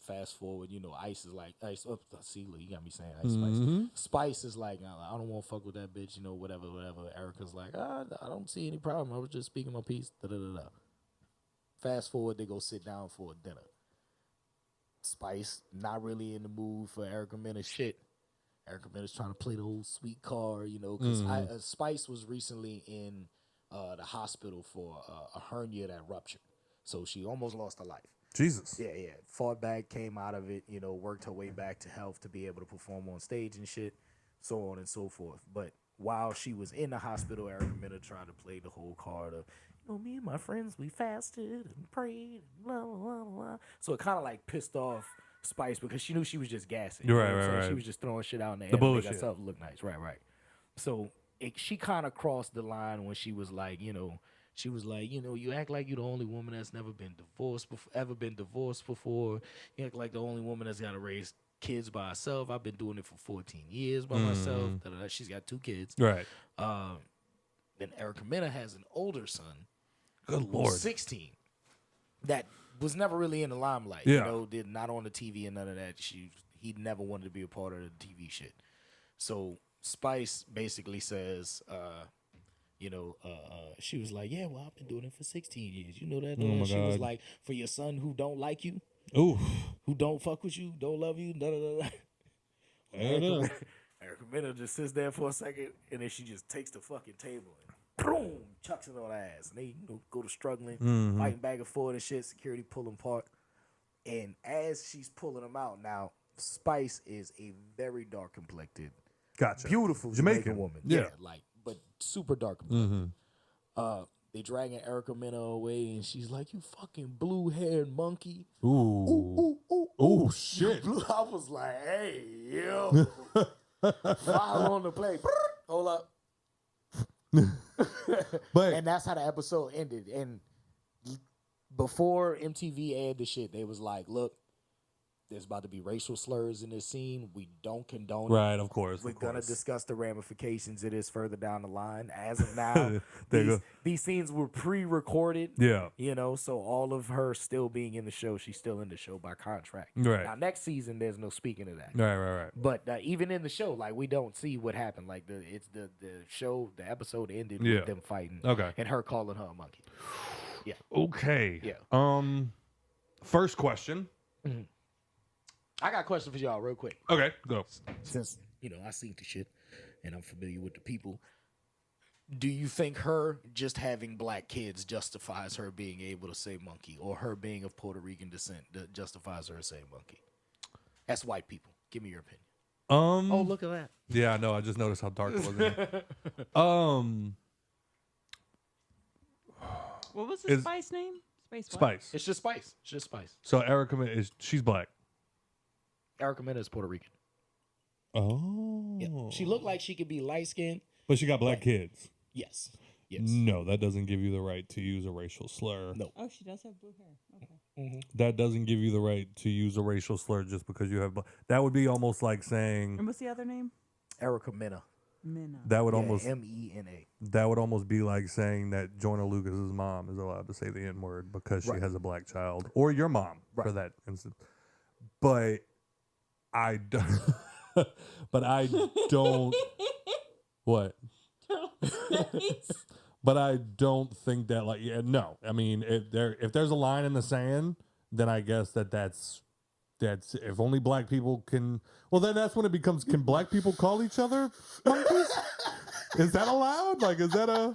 Fast forward, Ice is like, Ice, see, look, you got me saying Ice Spice. Spice is like, I don't want to fuck with that bitch, whatever. Erica's like, I don't see any problem. I was just speaking my piece. Da-da-da-da. Fast forward, they go sit down for a dinner. Spice, not really in the mood for Erica Mena's shit. Erica Mena's trying to play the old sweet card, because Spice was recently in the hospital for a hernia that ruptured. So she almost lost her life. Jesus. Yeah. Fought back, came out of it, worked her way back to health to be able to perform on stage and shit, so on and so forth. But while she was in the hospital, Erica Mena tried to play the whole card of, me and my friends, we fasted and prayed, and blah, blah, blah. So it kind of like pissed off Spice because she knew she was just gassing. Right. She was just throwing shit out in the air The to make bullshit. herself look nice. Right. So she kind of crossed the line when she was like, she was like, you act like you're the only woman that's never been divorced before. You act like the only woman that's got to raise kids by herself. I've been doing it for 14 years by myself. Da-da-da. She's got 2 kids. Right. Then Erica Mena has an older son. Good who's Lord. 16. That was never really in the limelight. Yeah. Did not on the TV and none of that. He never wanted to be a part of the TV shit. So Spice basically says, she was like, yeah, well, I've been doing it for 16 years. You know that? Oh my she was God. like, for your son who don't like you, Ooh. who don't fuck with you, don't love you, da-da-da-da. Erica Mena just sits there for a second, and then she just takes the fucking table and boom, chucks it on her ass. And they go to struggling, fighting back and forth and shit, security pull them apart. And as she's pulling them out, now, Spice is a very dark complected, Gotcha. beautiful Jamaican woman. Yeah. But super dark complected. They dragging Erica Mena away, and she's like, you fucking blue-haired monkey. Ooh. Ooh, shit. I was like, hey, yo. File on the plate. Hold up. But And that's how the episode ended. And before MTV aired the shit, they was like, look, there's about to be racial slurs in this scene. We don't condone it. right, of course. We're of going to course. discuss the ramifications of this further down the line. As of now, There you go. these scenes were pre-recorded. Yeah. So all of her still being in the show, she's still in the show by contract. Right. Now, next season, there's no speaking of that. Right. But even in the show, like, we don't see what happened. Like, the show, the episode ended Yeah. with them fighting. Okay. And her calling her a monkey. Okay. Yeah. First question. I got a question for y'all real quick. Okay, go. Since, I seen the shit and I'm familiar with the people. Do you think her just having black kids justifies her being able to say monkey, or her being of Puerto Rican descent that justifies her saying monkey? That's white people. Give me your opinion. Oh, look at that. Yeah, I know. I just noticed how dark it was. In there. What was the Is- Spice name? Spice. What? Spice. It's just Spice. It's just Spice. So Erica she's black. Erica Mena is Puerto Rican. Oh. Yeah. She looked like she could be light skinned. But she got black kids. Yes. No, that doesn't give you the right to use a racial slur. No. Oh, she does have blue hair. Okay. That doesn't give you the right to use a racial slur just because you have that would be almost like saying And what's the other name? Erica Mena. Mena. that would almost MENA. that would almost be like saying that Joyner Lucas's mom is allowed to say the N-word because she Right. has a black child, or your mom for Right. that instance. But I don't. But I don't. What? But I don't think that no. I mean, if there's a line in the sand, then I guess that's if only black people can. Well, then that's when it becomes. Can black people call each other monkeys? Is that allowed? Like, is that a?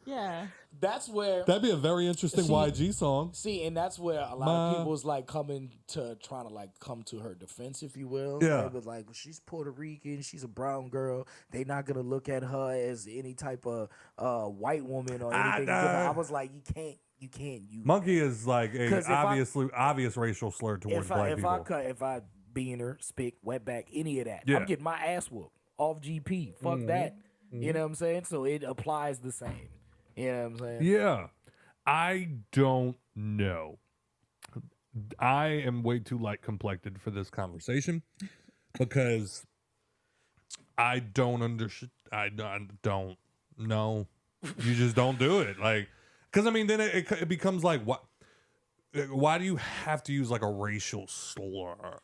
Yeah. That's where That'd be a very interesting See- YG song. See, and that's where a lot of people's like trying to like come to her defense, if you will. Yeah. They was like, well, she's Puerto Rican, she's a brown girl. They not gonna look at her as any type of white woman or anything. different. I was like, you can't use Monkey is like a 'Cause if obvious racial slur towards black people. if I beaner, spick, wetback, any of that, Yeah. I'm getting my ass whooped off GP. Fuck that. You know what I'm saying? So it applies the same. You know what I'm saying? Yeah. I don't know. I am way too light complected for this conversation because I don't understand. I don't know. You just don't do it. Like, because I mean, then it becomes like, what? Why do you have to use like a racial slur?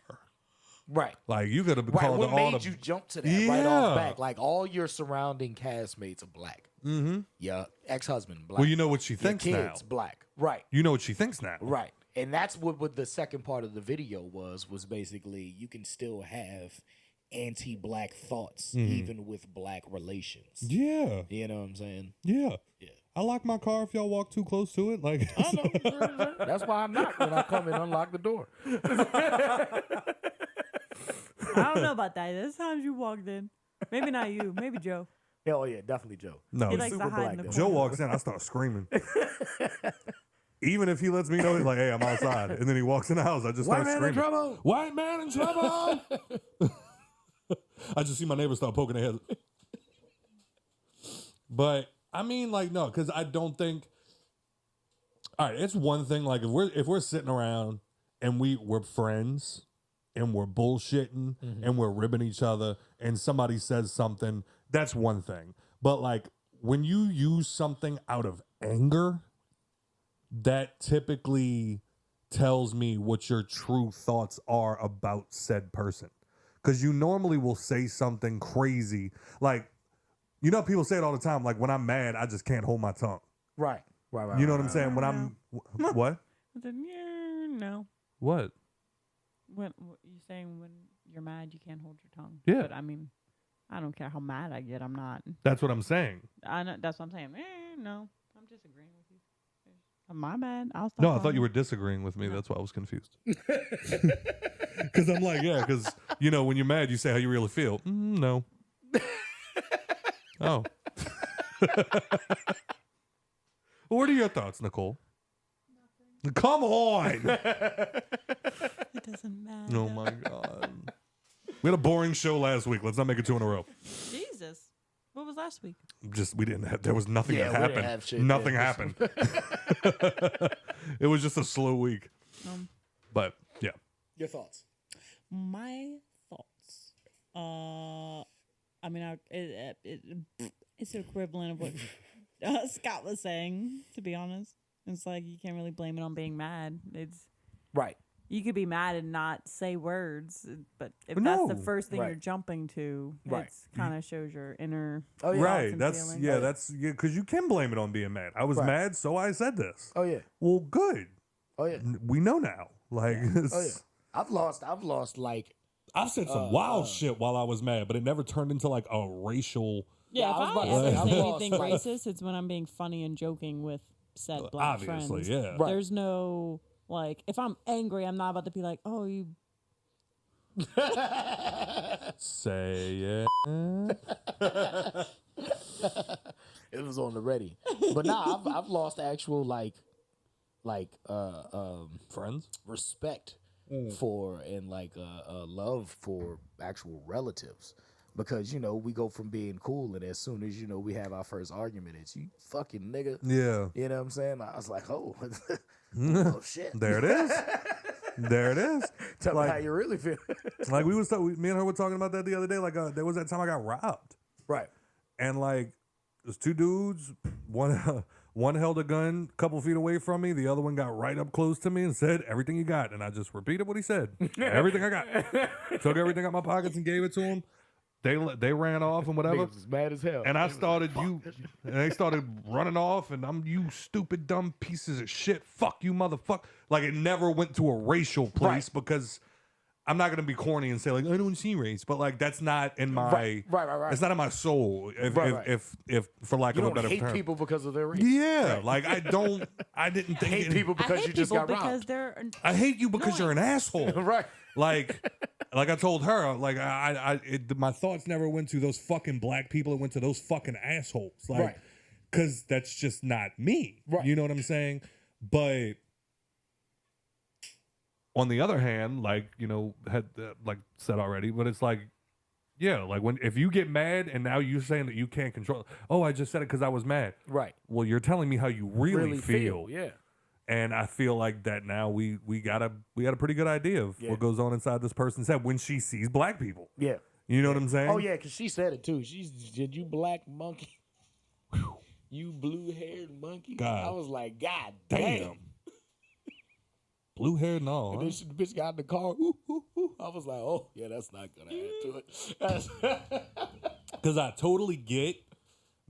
Right. Like, you could have Right. called What all made the. you jump to that right off back? Like all your surrounding castmates are black. Mm-hmm. Your ex-husband black. Well, you know what she Your thinks kids now. black. Right. You know what she thinks now. Right. And that's what the second part of the video was basically you can still have anti-black thoughts even with black relations. Yeah. You know what I'm saying? Yeah. Yeah. I lock my car if y'all walk too close to it. Like, I know. That's why I knock when I come and unlock the door. I don't know about that. There's times you walked in. Maybe not you. Maybe Joe. Oh yeah, definitely Joe. No, He likes to super hide in black, the though. corner. Joe walks in, I start screaming. Even if he lets me know, he's like, hey, I'm outside. And then he walks in the house, I just White start man screaming. in trouble. White man in trouble. I just see my neighbors start poking their heads. But I mean, like, no, because I don't think. All right, it's one thing. Like, if we're sitting around and we're friends and we're bullshitting and we're ribbing each other and somebody says something, that's one thing. But like when you use something out of anger, that typically tells me what your true thoughts are about said person. Because you normally will say something crazy. Like, you know, people say it all the time. Like, when I'm mad, I just can't hold my tongue. Right. You know what I'm saying? When I'm... What? Then, yeah, no. What? When you saying when you're mad, you can't hold your tongue. Yeah. But I mean, I don't care how mad I get. I'm not. That's what I'm saying. I know, that's what I'm saying. No, I'm disagreeing with you. My bad. I'll stop. No, I thought calling you were disagreeing with me. That's why I was confused. Because I'm like, yeah, because, you know, when you're mad, you say how you really feel. No. Oh. What are your thoughts, Nicole? Nothing. Come on. It doesn't matter. Oh, my God. We had a boring show last week. Let's not make it two in a row. Jesus. What was last week? We didn't have, there was nothing that we didn't happened. have shit. Nothing Yeah, happened. It was just a slow week. But, yeah. Your thoughts? My thoughts. I mean, it's the equivalent of what Scott was saying. To be honest, it's like you can't really blame it on being mad. It's right. You could be mad and not say words, but if No. that's the first thing Right. you're jumping to, Right. it's kind of shows your inner Oh, yeah. thoughts Right. and That's, feelings. yeah, that's, yeah, because you can blame it on being mad. I was Right. mad, so I said this. Oh yeah. Well, good. Oh yeah. We know now. Like, Oh yeah. I've lost like I've said some wild shit while I was mad, but it never turned into like a racial. Yeah, I was if about I to ever say, say I've anything lost, racist, it's when I'm being funny and joking with said black Obviously, friends. yeah. Right. There's no, like, if I'm angry, I'm not about to be like, oh, you. Say it. it was on the ready. But nah, I've lost actual Friends? respect for and love for actual relatives. Because, you know, we go from being cool and as soon as, you know, we have our first argument, it's you fucking nigga. Yeah. You know what I'm saying? I was like, oh, oh shit. There it is. There it is. Tell Like- me how you really feel. Like me and her were talking about that the other day. Like there was that time I got robbed, Right. and like there's two dudes. One held a gun a couple feet away from me. The other one got right up close to me and said, "Everything you got." And I just repeated what he said. Everything I got. Took everything out my pockets and gave it to him. They ran off and whatever. Niggas was mad as hell. And I started and they started running off, and I'm, you stupid, dumb pieces of shit. Fuck you, motherfucker. Like, it never went to a racial place because I'm not gonna be corny and say like I don't see race, but like that's not in my right. It's not in my soul. If for lack of a better hate term, people because of their race. yeah, like I didn't think Hate people because hate you just people got because robbed. they're I hate you because you're an asshole. Right. Like I told her, like my thoughts never went to those fucking black people. It went to those fucking assholes. Like, Right. because that's just not me. Right. You know what I'm saying? But on the other hand, like, you know, had like said already, but it's like, yeah, like if you get mad and now you're saying that you can't control, I just said it because I was mad. Right. Well, you're telling me how you really feel. Yeah. And I feel like that now we got a pretty good idea of what goes on inside this person's head when she sees black people. Yeah. You know what I'm saying? Oh yeah, because she said it too. Did you black monkey? You blue-haired monkey? God. I was like, God Damn. damn. Blue hair and all. And Huh? then the bitch got in the car. Ooh, ooh, ooh. I was like, oh, yeah, that's not going to add to it. Because I totally get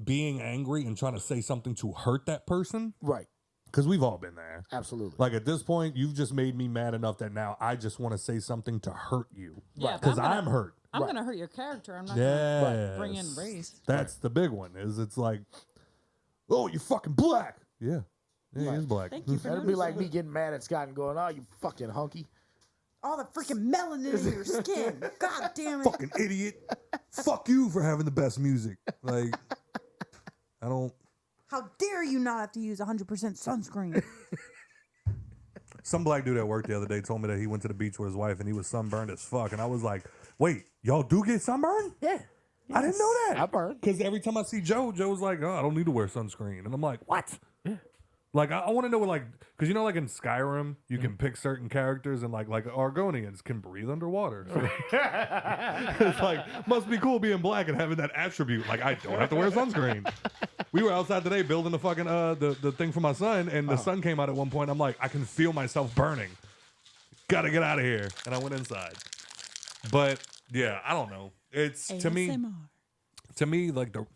being angry and trying to say something to hurt that person. Right. Because we've all been there. Absolutely. Like at this point, you've just made me mad enough that now I just want to say something to hurt you. Yeah, Because I'm hurt. I'm going to hurt your character. I'm not Yeah. going to bring in race. That's the big one. It's like, oh, you're fucking black. Yeah. Yeah, he is black. Thank you for That'd be like me getting mad at Scott and going, oh, you fucking hunky. all the freaking melanin in your skin. God damn it. Fucking idiot. Fuck you for having the best music. Like, I don't. How dare you not have to use 100% sunscreen? Some black dude at work the other day told me that he went to the beach with his wife and he was sunburned as fuck. And I was like, wait, y'all do get sunburned? Yeah. I didn't know that. I burn. Because every time I see Joe's like, oh, I don't need to wear sunscreen. And I'm like, what? Yeah. Like, I want to know what, like, because you know, like in Skyrim, you can pick certain characters and like Argonians can breathe underwater. So it's like, must be cool being black and having that attribute. Like, I don't have to wear sunscreen. We were outside today building the fucking, the thing for my son, and the sun came out at one point. I'm like, I can feel myself burning. Gotta get out of here. And I went inside. But, yeah, I don't know. It's, to me, like the...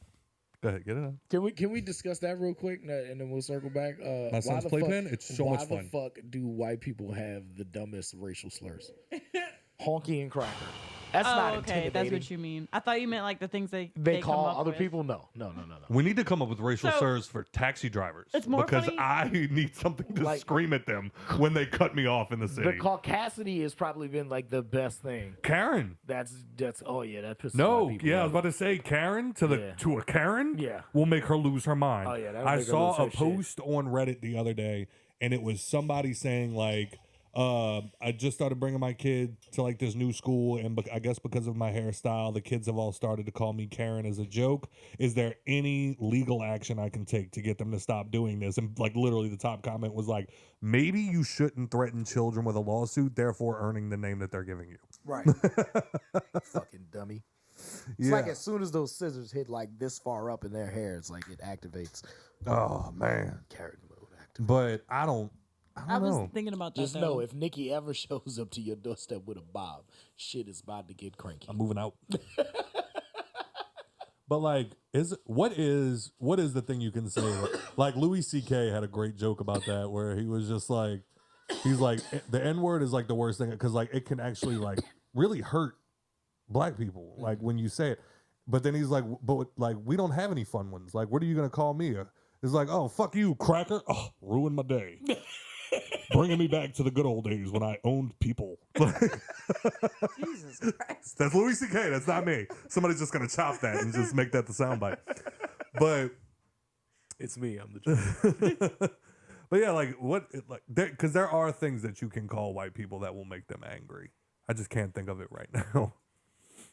Go ahead, get it out. Can we discuss that real quick, and then we'll circle back? My son's playpen, it's so much fun. Why the fuck do white people have the dumbest racial slurs? Honky and cracker. That's not intimidating. That's what you mean. I thought you meant like the things they call come up other with. people. No. We need to come up with racial So, slurs for taxi drivers. it's more because funny- I need something to Like- scream at them when they cut me off in the city. The caucasity has probably been like the best thing. Karen. That's oh yeah, that pisses No, white people yeah, I off. was about to say Karen to a Karen. Yeah. will make her lose her mind. Oh, yeah, that'll I make her saw lose a her shit. post on Reddit the other day, and it was somebody saying like, I just started bringing my kid to like this new school, and I guess because of my hairstyle, the kids have all started to call me Karen as a joke. Is there any legal action I can take to get them to stop doing this? And like literally the top comment was like, maybe you shouldn't threaten children with a lawsuit, therefore earning the name that they're giving you. Right. Fucking dummy. It's like as soon as those scissors hit like this far up in their hair, it's like it activates. Oh man. Carrot mode activates. But I don't I was know. thinking about that. Just though. know if Nikki ever shows up to your doorstep with a bob, shit is about to get cranky. I'm moving out. But like, what is the thing you can say? Like Louis C.K. had a great joke about that, where he was just like, he's like, the N-word is like the worst thing because like it can actually like really hurt black people, like when you say it. But then he's like, but like we don't have any fun ones. Like, what are you gonna call me? It's like, oh fuck you, cracker. Oh, ruined my day. Bringing me back to the good old days when I owned people. Jesus Christ. That's Louis C.K. That's not me. Somebody's just gonna chop that and just make that the soundbite. But It's me. I'm the truth. but yeah, like what? Like because there are things that you can call white people that will make them angry. I just can't think of it right now.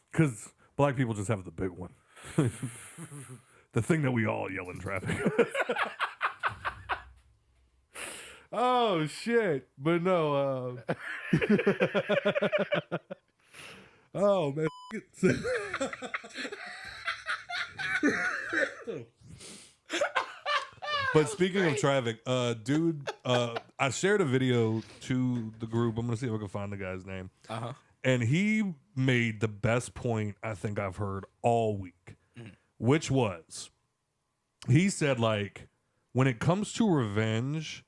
Because black people just have the big one, the thing that we all yell in traffic. Oh shit! But no. Oh man. But speaking of traffic, dude, I shared a video to the group. I'm gonna see if I can find the guy's name. And he made the best point I think I've heard all week, which was, he said like, when it comes to revenge,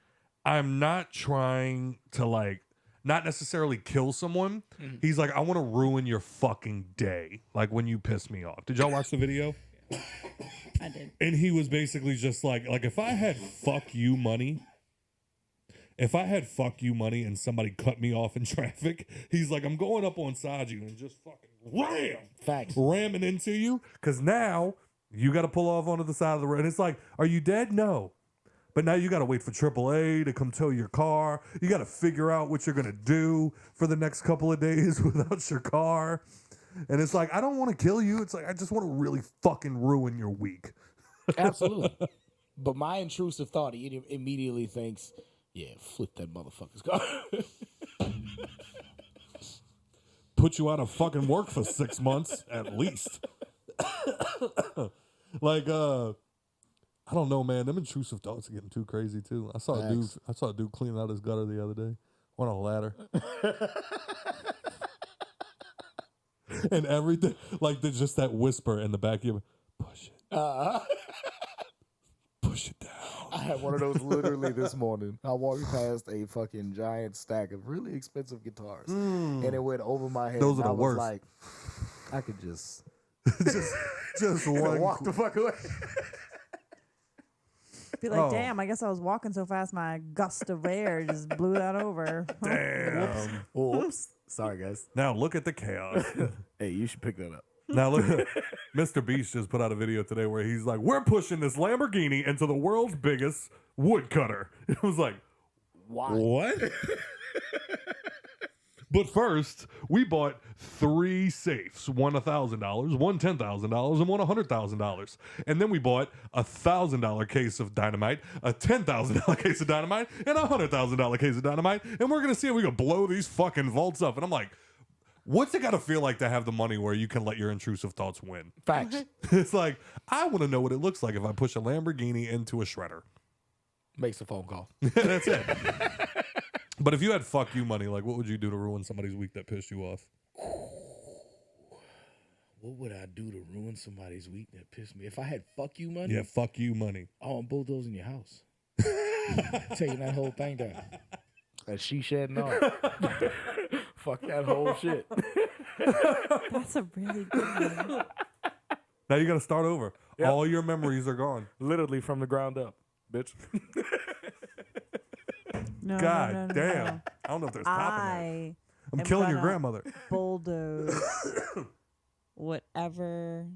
I'm not trying to like, not necessarily kill someone. He's like, I want to ruin your fucking day. Like when you piss me off. Did y'all watch the video? I did. And he was basically just like if I had fuck you money and somebody cut me off in traffic, he's like, I'm going up on side you and just fucking ramming into you. Cause now you got to pull off onto the side of the road. And it's like, are you dead? No. But now you got to wait for AAA to come tow your car. You got to figure out what you're going to do for the next couple of days without your car. And it's like, I don't want to kill you. It's like, I just want to really fucking ruin your week. Absolutely. But my intrusive thought, he immediately thinks, yeah, flip that motherfucker's car. Put you out of fucking work for 6 months at least. Like, I don't know, man. Them intrusive thoughts are getting too crazy too. I saw a dude cleaning out his gutter the other day on a ladder. And everything, like just that whisper in the back of your, push it. Push it down. I had one of those literally this morning. I walked past a fucking giant stack of really expensive guitars, and it went over my head. Those are the I was worst. like, I could just walk the fuck away. Be like, damn, I guess I was walking so fast my gust of air just blew that over. Damn. Whoops. Sorry, guys. Now look at the chaos. Hey, you should pick that up. Now look, Mr. Beast just put out a video today where he's like, we're pushing this Lamborghini into the world's biggest woodcutter. It was like, what? But first, we bought 3 safes, one $1,000, one $10,000, and one $100,000. And then we bought a $1,000 case of dynamite, a $10,000 case of dynamite, and a $100,000 case of dynamite. And we're going to see if we can blow these fucking vaults up. And I'm like, what's it got to feel like to have the money where you can let your intrusive thoughts win? Facts. It's like, I want to know what it looks like if I push a Lamborghini into a shredder. Makes a phone call. That's it. But if you had fuck you money, like what would you do to ruin somebody's week that pissed you off? What would I do to ruin somebody's week that pissed me? If I had fuck you money? Yeah, fuck you money. Oh, I'm bulldozing your house. Taking that whole thing down. That she shed and all. Fuck that whole shit. That's a really good one. Now you got to start over. Yep. All your memories are gone. Literally from the ground up, bitch. No, God no, no, no, damn. no. I don't know if there's top in there. I I'm am killing your gonna grandmother. bulldoze whatever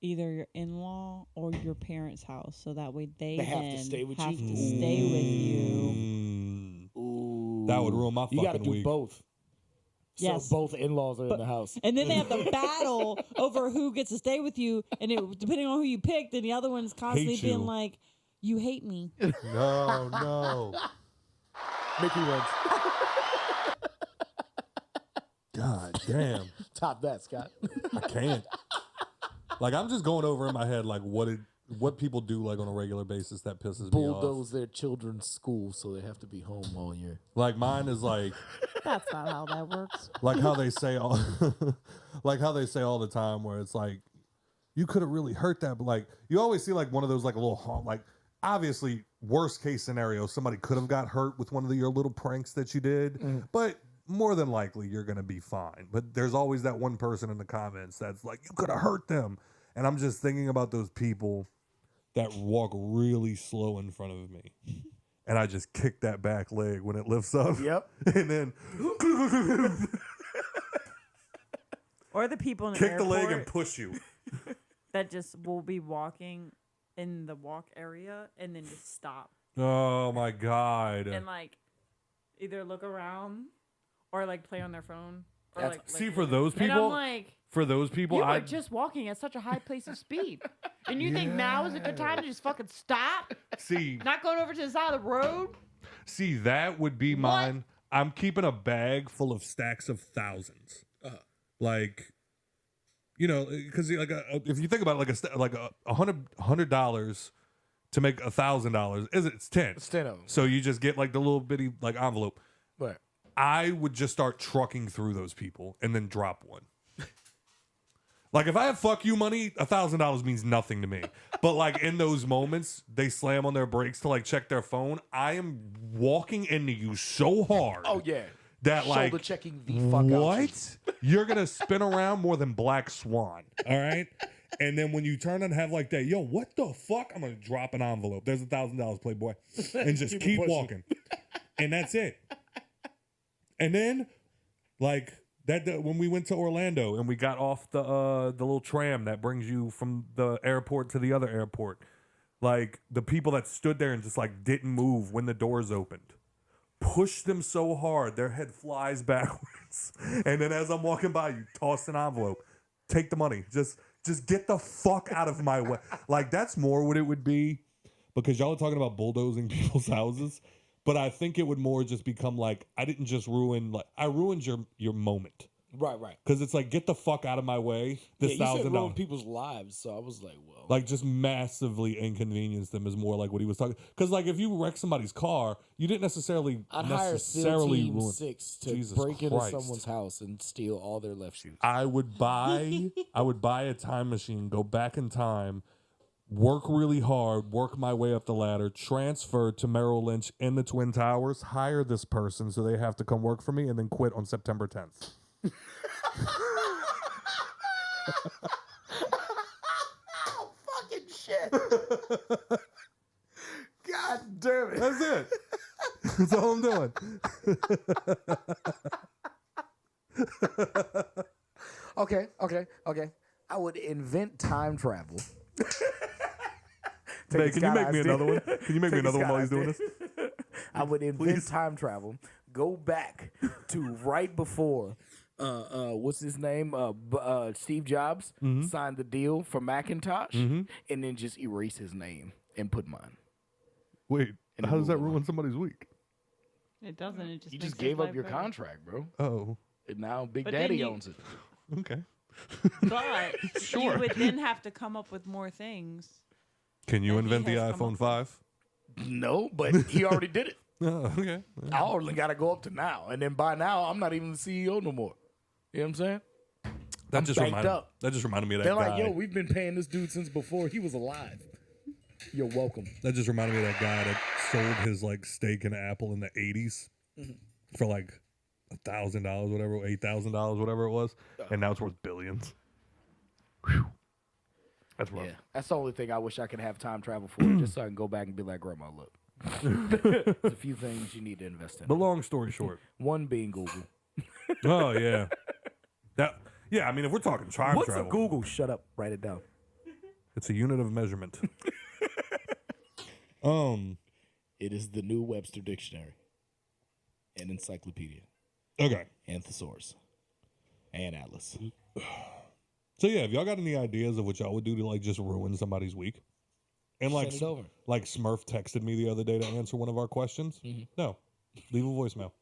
either your in-law or your parents' house, so that way they have then to stay with have you? to stay with you. Ooh. That would ruin my fucking You got to do week. both. Yes. So both in-laws are in the house. And then they have to battle over who gets to stay with you, and depending on who you pick, then the other one's constantly Hate you. being like, "You hate me." No. Mickey wins. God damn. Top that, Scott. I can't. Like, I'm just going over in my head, like, what people do, like, on a regular basis that pisses me off. Bulldoze their children's school so they have to be home all year. Like, mine is like... That's not how that works. Like how they say all, like how they say all the time, where it's like, you could have really hurt that, but like you always see like one of those like a little like obviously worst case scenario, somebody could have got hurt with one of your little pranks that you did, but more than likely you're gonna be fine. But there's always that one person in the comments that's like, you could have hurt them, and I'm just thinking about those people that walk really slow in front of me. And I just kick that back leg when it lifts up. Yep. And then Or the people in the kick the airport leg and push you. that just will be walking in the walk area and then just stop Oh my God. and like either look around or like play on their phone. Or That's- See, for those and I'm people, like, I you are just walking at such a high pace of speed. And you think now is a good time to just fucking stop? see Not going over to the side of the road? that would be mine. I'm keeping a bag full of stacks of thousands. Like, you know, because like if you think about it, like $100 to make $1,000 it's 10. It's 10 of them. So you just get like the little bitty like envelope. Right. I would just start trucking through those people and then drop one. Like, if I have fuck you money, $1,000 means nothing to me. But, like, in those moments, they slam on their brakes to, like, check their phone. I am walking into you so hard. Oh, yeah. That, Shoulder like, checking the fuck out you. what? You're going to spin around more than Black Swan. All right? And then when you turn and have, like, that, yo, what the fuck? I'm going to drop an envelope. There's $1,000, Playboy. And just keep walking. And that's it. And then, like... That when we went to Orlando and we got off the little tram that brings you from the airport to the other airport, like the people that stood there and just like didn't move when the doors opened, pushed them so hard their head flies backwards, and then as I'm walking by, you toss an envelope, take the money, just get the fuck out of my way. Like that's more what it would be, because y'all are talking about bulldozing people's houses. But I think it would more just become like, I didn't just ruin, like, I ruined your moment. Right. Because it's like, get the fuck out of my way. This you said ruin $1,000. people's lives, so I was like, well. Like, just massively inconvenience them is more like what he was talking. Because, like, if you wreck somebody's car, you didn't necessarily I'd hire SEAL ruin. Team 6 to Jesus break into Christ. someone's house and steal all their left shoes. I would buy a time machine, go back in time, work really hard, work my way up the ladder, transfer to Merrill Lynch in the Twin Towers, hire this person so they have to come work for me, and then quit on September 10th. Oh, fucking shit. God damn it. That's it. That's all I'm doing. Okay. I would invent time travel. Hey, can you make me another one? Can you make me another one while he's doing this? I would invent time travel. Go back to right before, what's his name? Steve Jobs signed the deal for Macintosh, and then just erase his name and put mine. Wait, And how does that move ruin somebody's week? It doesn't. It just You makes just his gave up life your better. contract, bro. Oh, And now Big But then Daddy you- owns it. okay. But Sure. you would then have to come up with more things. Can you That he invent the has come iPhone up 5? No, but he already did it. Oh, okay. I only got to go up to now. And then by now, I'm not even the CEO no more. You know what I'm saying? That I'm just banked reminded. up. That just reminded me of that They're guy. like, yo, we've been paying this dude since before he was alive. You're welcome. That just reminded me of that guy that sold his like steak and apple in the 80s for like $1,000, whatever, $8,000, whatever it was, and now it's worth billions. Whew. That's rough. Yeah, that's the only thing I wish I could have time travel for, just so I can go back and be like, Grandma, look. There's a few things you need to invest in. But long story short, One being Google. oh yeah, I mean, if we're talking time What's travel, a Google? Shut up. Write it down. it's a unit of measurement. It is the new Webster Dictionary and Encyclopedia Okay. and Thesaurus and Atlas. So yeah, if y'all got any ideas of what y'all would do to like just ruin somebody's week, and like Send it over. like Smurf texted me the other day to answer one of our questions. No, leave a voicemail.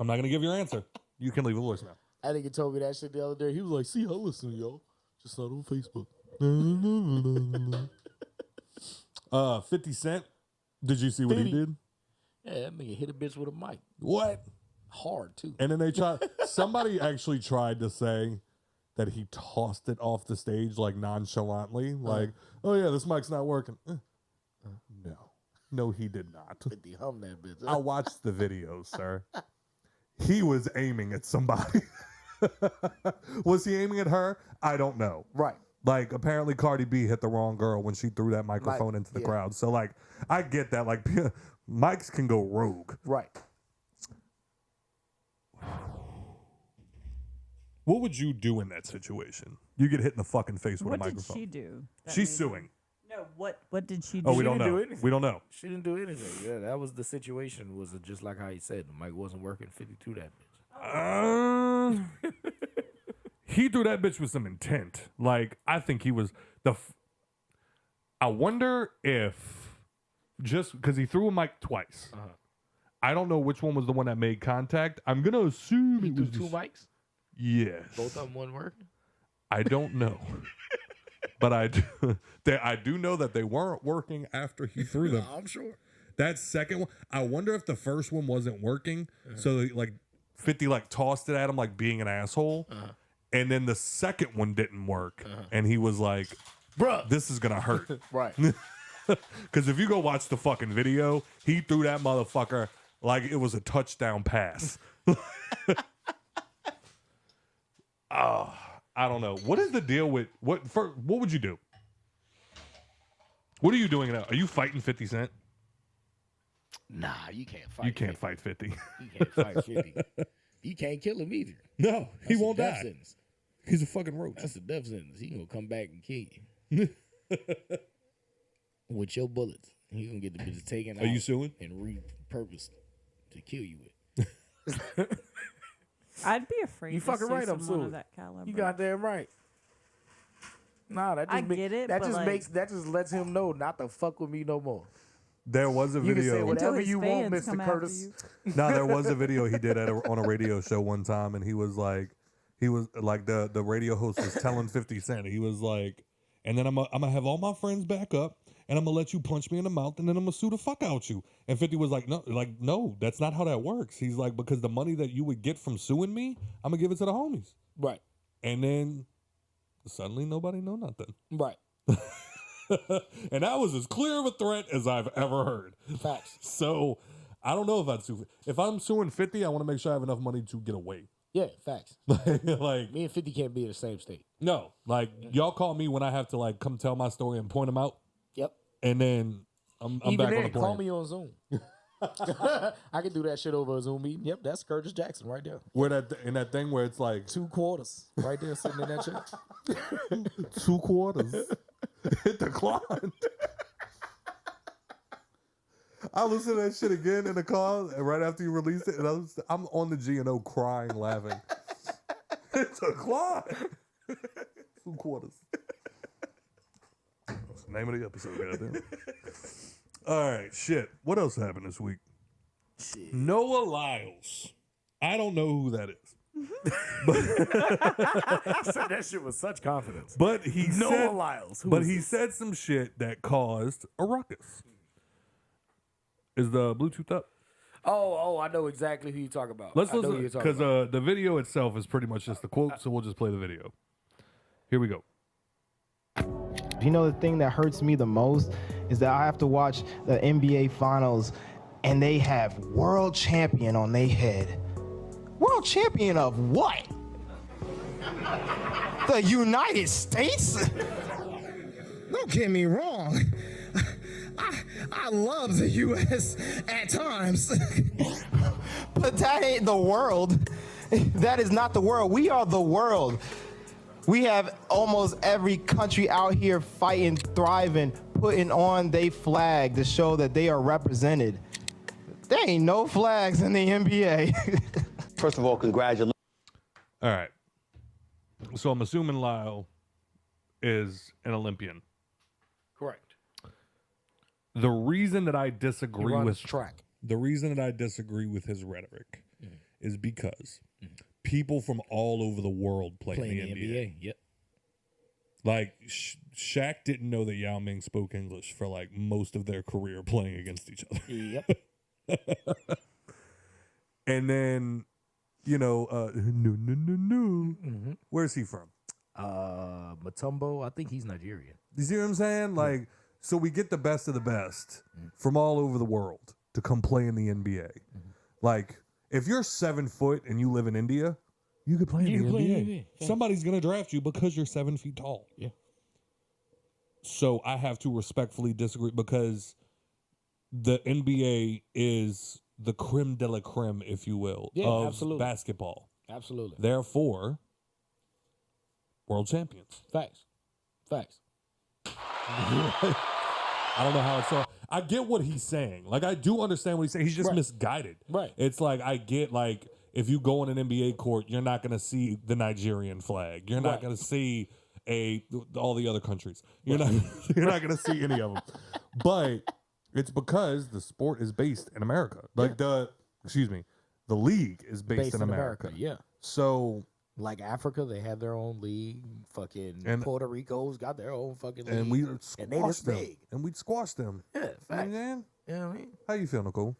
I'm not gonna give your answer. You can leave a voicemail. I think he told me that shit the other day. He was like, see, I listen to y'all. Just not on Facebook. 50 Cent. Did you see what he 50. did? Yeah, that nigga hit a bitch with a mic. What? Hard, too. And then they tried. Somebody actually tried to say that he tossed it off the stage like nonchalantly, like, "Oh yeah, this mic's not working." No, he did not. 50 hum that bitch. I watched the video, sir. He was aiming at somebody. Was he aiming at her? I don't know. Right. Like, apparently Cardi B hit the wrong girl when she threw that microphone into the crowd. So, like, I get that. Like, mics can go rogue. Right. What would you do in that situation? You get hit in the fucking face with What a did microphone. she do? that She's made suing. him- No, what did she do? Oh, we She don't didn't know. do anything. We don't know. She didn't do anything. Yeah, that was the situation. Was just like how he said. The mic wasn't working. 52 that bitch. He threw that bitch with some intent. Like, I think he was I wonder if just because he threw a mic twice. I don't know which one was the one that made contact. I'm gonna assume He it threw was two just- mics. Yes. Both of them wasn't working? I don't know. But I do know that they weren't working after he threw them. I'm sure. That second one, I wonder if the first one wasn't working. So like 50 like tossed it at him like being an asshole. And then the second one didn't work. And he was like, Bruh. this is going to hurt. Right. Because if you go watch the fucking video, he threw that motherfucker like it was a touchdown pass. I don't know. What is the deal with what would you do? What are you doing now? Are you fighting 50 Cent? Nah, you can't fight. You can't fight 50. You can't fight 50. You can't kill him either. No, he That's a won't death die. sentence. He's a fucking roach. That's a death sentence. He gonna come back and kill you. With your bullets. He gonna get the bitches taken out. Are you suing? And repurposed to kill you with. I'd be afraid. You to fucking sue right, I'm someone of suing. that caliber. You goddamn right. Nah, that just I get it, that but just like- that just lets him know not to fuck with me no more. There was a You can say video. whatever his you want, fans come Mr. after Curtis. you. No, there was a video he did on a radio show one time, and he was like the radio host was telling 50 Cent. He was like, and then I'm gonna have all my friends back up, and I'm gonna let you punch me in the mouth, and then I'm gonna sue the fuck out you. And 50 was like, no, that's not how that works. He's like, because the money that you would get from suing me, I'm gonna give it to the homies. Right. And then suddenly nobody know nothing. Right. And that was as clear of a threat as I've ever heard. Facts. So I don't know if I'd sue. If I'm suing 50, I want to make sure I have enough money to get away. Yeah, facts. Like Me and 50 can't be in the same state. no, like y'all call me when I have to like come tell my story and point them out, Yep. and then I'm Even back then, on the plane. call me on Zoom. I can do that shit over a Zoom meeting. Yep, that's Curtis Jackson right there. Where that in that thing where it's like 2 quarters right there sitting in that chair. 2 quarters. It declined. I listened to that shit again in the car and right after you released it, and I'm on the G&O crying, laughing. It's a declined. 2 quarters. That's the name of the episode, goddamn. All right, shit. What else happened this week? Shit. Noah Lyles. I don't know who that is. Said that shit with such confidence. But he Noah said, Lyles. Who but is he this? said some shit that caused a ruckus. Is the Bluetooth up? Oh, I know exactly who you talk about. Let's I know who listen you're talking because about. the video itself is pretty much just the quote, so we'll just play the video. Here we go. You know, the thing that hurts me the most is that I have to watch the NBA Finals and they have world champion on their head. World champion of what? The United States? Don't get me wrong. I love the U.S. at times. But that ain't the world. That is not the world. We are the world. We have almost every country out here fighting, thriving, putting on their flag to show that they are represented. There ain't no flags in the NBA. First of all, congratulations. All right. So I'm assuming Lyle is an Olympian. Correct. The reason that I disagree runs with track. The reason that I disagree with his rhetoric is because people from all over the world play Playing in the the NBA. NBA. Yep. Like Shaq didn't know that Yao Ming spoke English for like most of their career playing against each other. Yep. And then, no. Where's he from? Mutombo, I think he's Nigerian. You see what I'm saying? Like, so we get the best of the best from all over the world to come play in the NBA. Like, if you're 7 foot and you live in India, you could play in You the can play in NBA. the NBA, yeah. Somebody's gonna draft you because you're 7 feet tall. Yeah. So I have to respectfully disagree because the NBA is the creme de la creme, if you will, Yeah, of absolutely. basketball. Absolutely. Therefore, world champions. Facts. Facts. I don't know how it's so. I get what he's saying. Like, I do understand what he's saying. He's just Right. misguided. Right. It's like, I get, like, if you go on an NBA court, you're not going to see the Nigerian flag. You're not Right. going to see all the other countries. You're not going to see any of them. But it's because the sport is based in America. Like, the league is based in America. Yeah. So, Like Africa, they have their own league. Fucking And- Puerto Rico's got their own fucking league. and we And they squash this them. big. And we'd squash them. Yeah, You know what I'm facts. saying? You know what I mean? How you feel, Nicole?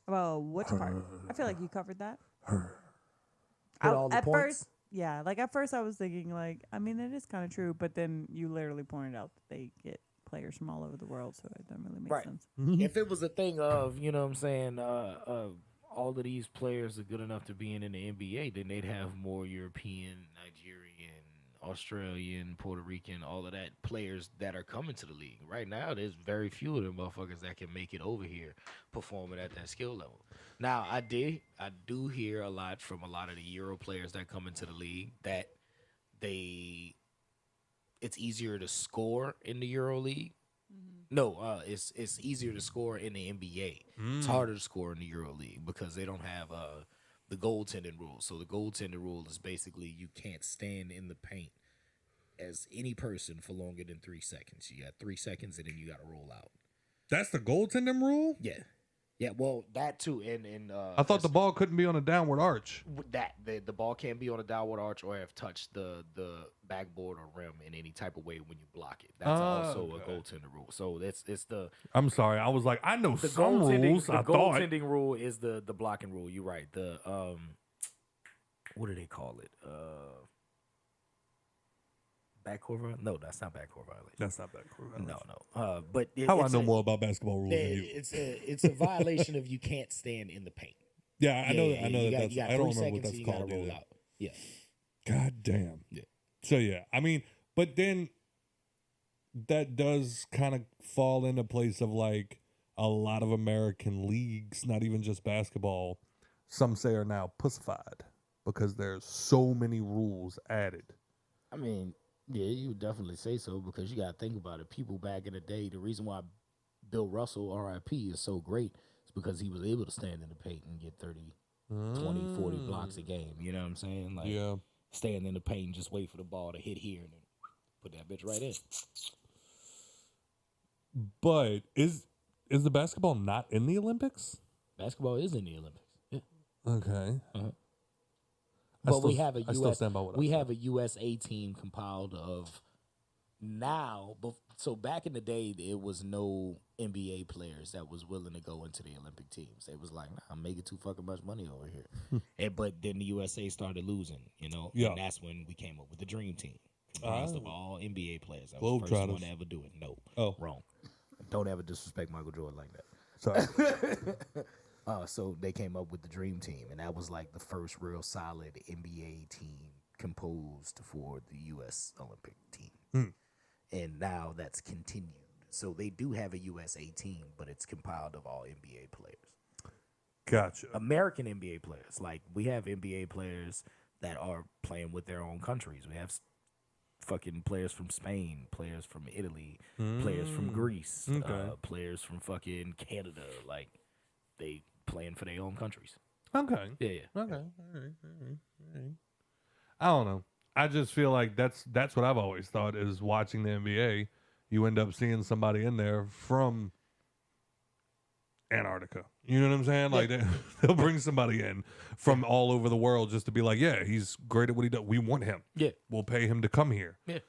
Well, which part? I feel like you covered that. all the at points. first, yeah, like at first I was thinking like, I mean, it is kind of true, but then you literally pointed out that they get players from all over the world, so it doesn't really make Right. sense. If it was a thing of, you know what I'm saying, all of these players are good enough to be in the NBA, then they'd have more European, Nigerian, Australian, Puerto Rican, all of that players that are coming to the league. Right now, there's very few of them motherfuckers that can make it over here performing at that skill level. Now, I do hear a lot from a lot of the Euro players that come into the league that it's easier to score in the Euro League. No, it's easier to score in the NBA. It's harder to score in the Euro League because they don't have the goaltending rule. So the goaltending rule is basically you can't stand in the paint as any person for longer than 3 seconds. You got 3 seconds and then you got to roll out. That's the goaltending rule? Yeah. Yeah, well, that too. And I thought the ball couldn't be on a downward arch. The ball can't be on a downward arch or have touched the backboard or rim in any type of way when you block it. That's also a goaltender rule. So it's the. I'm sorry. I was like, I know the some rules. The goaltending rule is the blocking rule. You're right. The what do they call it? Backcourt violation? No, that's not backcourt violation. That's not backcourt violation. No. But how I know more about basketball rules than you? It's a violation of you can't stand in the paint. Yeah, I know that. I don't remember 3 what seconds that's you called. gotta roll out. Yeah. God damn. Yeah. So yeah, I mean, but then that does kind of fall into place of like a lot of American leagues, not even just basketball. Some say are now pussified because there's so many rules added. I mean. Yeah, you would definitely say so because you got to think about it. People back in the day, the reason why Bill Russell, RIP, is so great is because he was able to stand in the paint and get 30, 20, 40 blocks a game. You know what I'm saying? Like, yeah. Stand in the paint and just wait for the ball to hit here and then put that bitch right in. But is the basketball not in the Olympics? Basketball is in the Olympics. Yeah. Okay. Uh-huh. But we have a USA team compiled of now. So back in the day, it was no NBA players that was willing to go into the Olympic teams. They was like, nah, I'm making too fucking much money over here. But then the USA started losing, you know. Yeah. And that's when we came up with the Dream Team, comprised of all NBA players. I was the first one to ever do it. No, wrong. Don't ever disrespect Michael Jordan like that. Sorry. So they came up with the Dream Team, and that was like the first real solid NBA team composed for the U.S. Olympic team. And now that's continued. So they do have a USA team, but it's compiled of all NBA players. Gotcha. American NBA players. Like, we have NBA players that are playing with their own countries. We have fucking players from Spain, players from Italy, players from Greece, players from fucking Canada. Like, they playing for their own countries. Okay. Yeah. Okay. All right. I don't know. I just feel like that's what I've always thought is watching the NBA. You end up seeing somebody in there from Antarctica. You know what I'm saying? Like they'll bring somebody in from all over the world just to be like, yeah, he's great at what he does. We want him. Yeah. We'll pay him to come here. Yeah.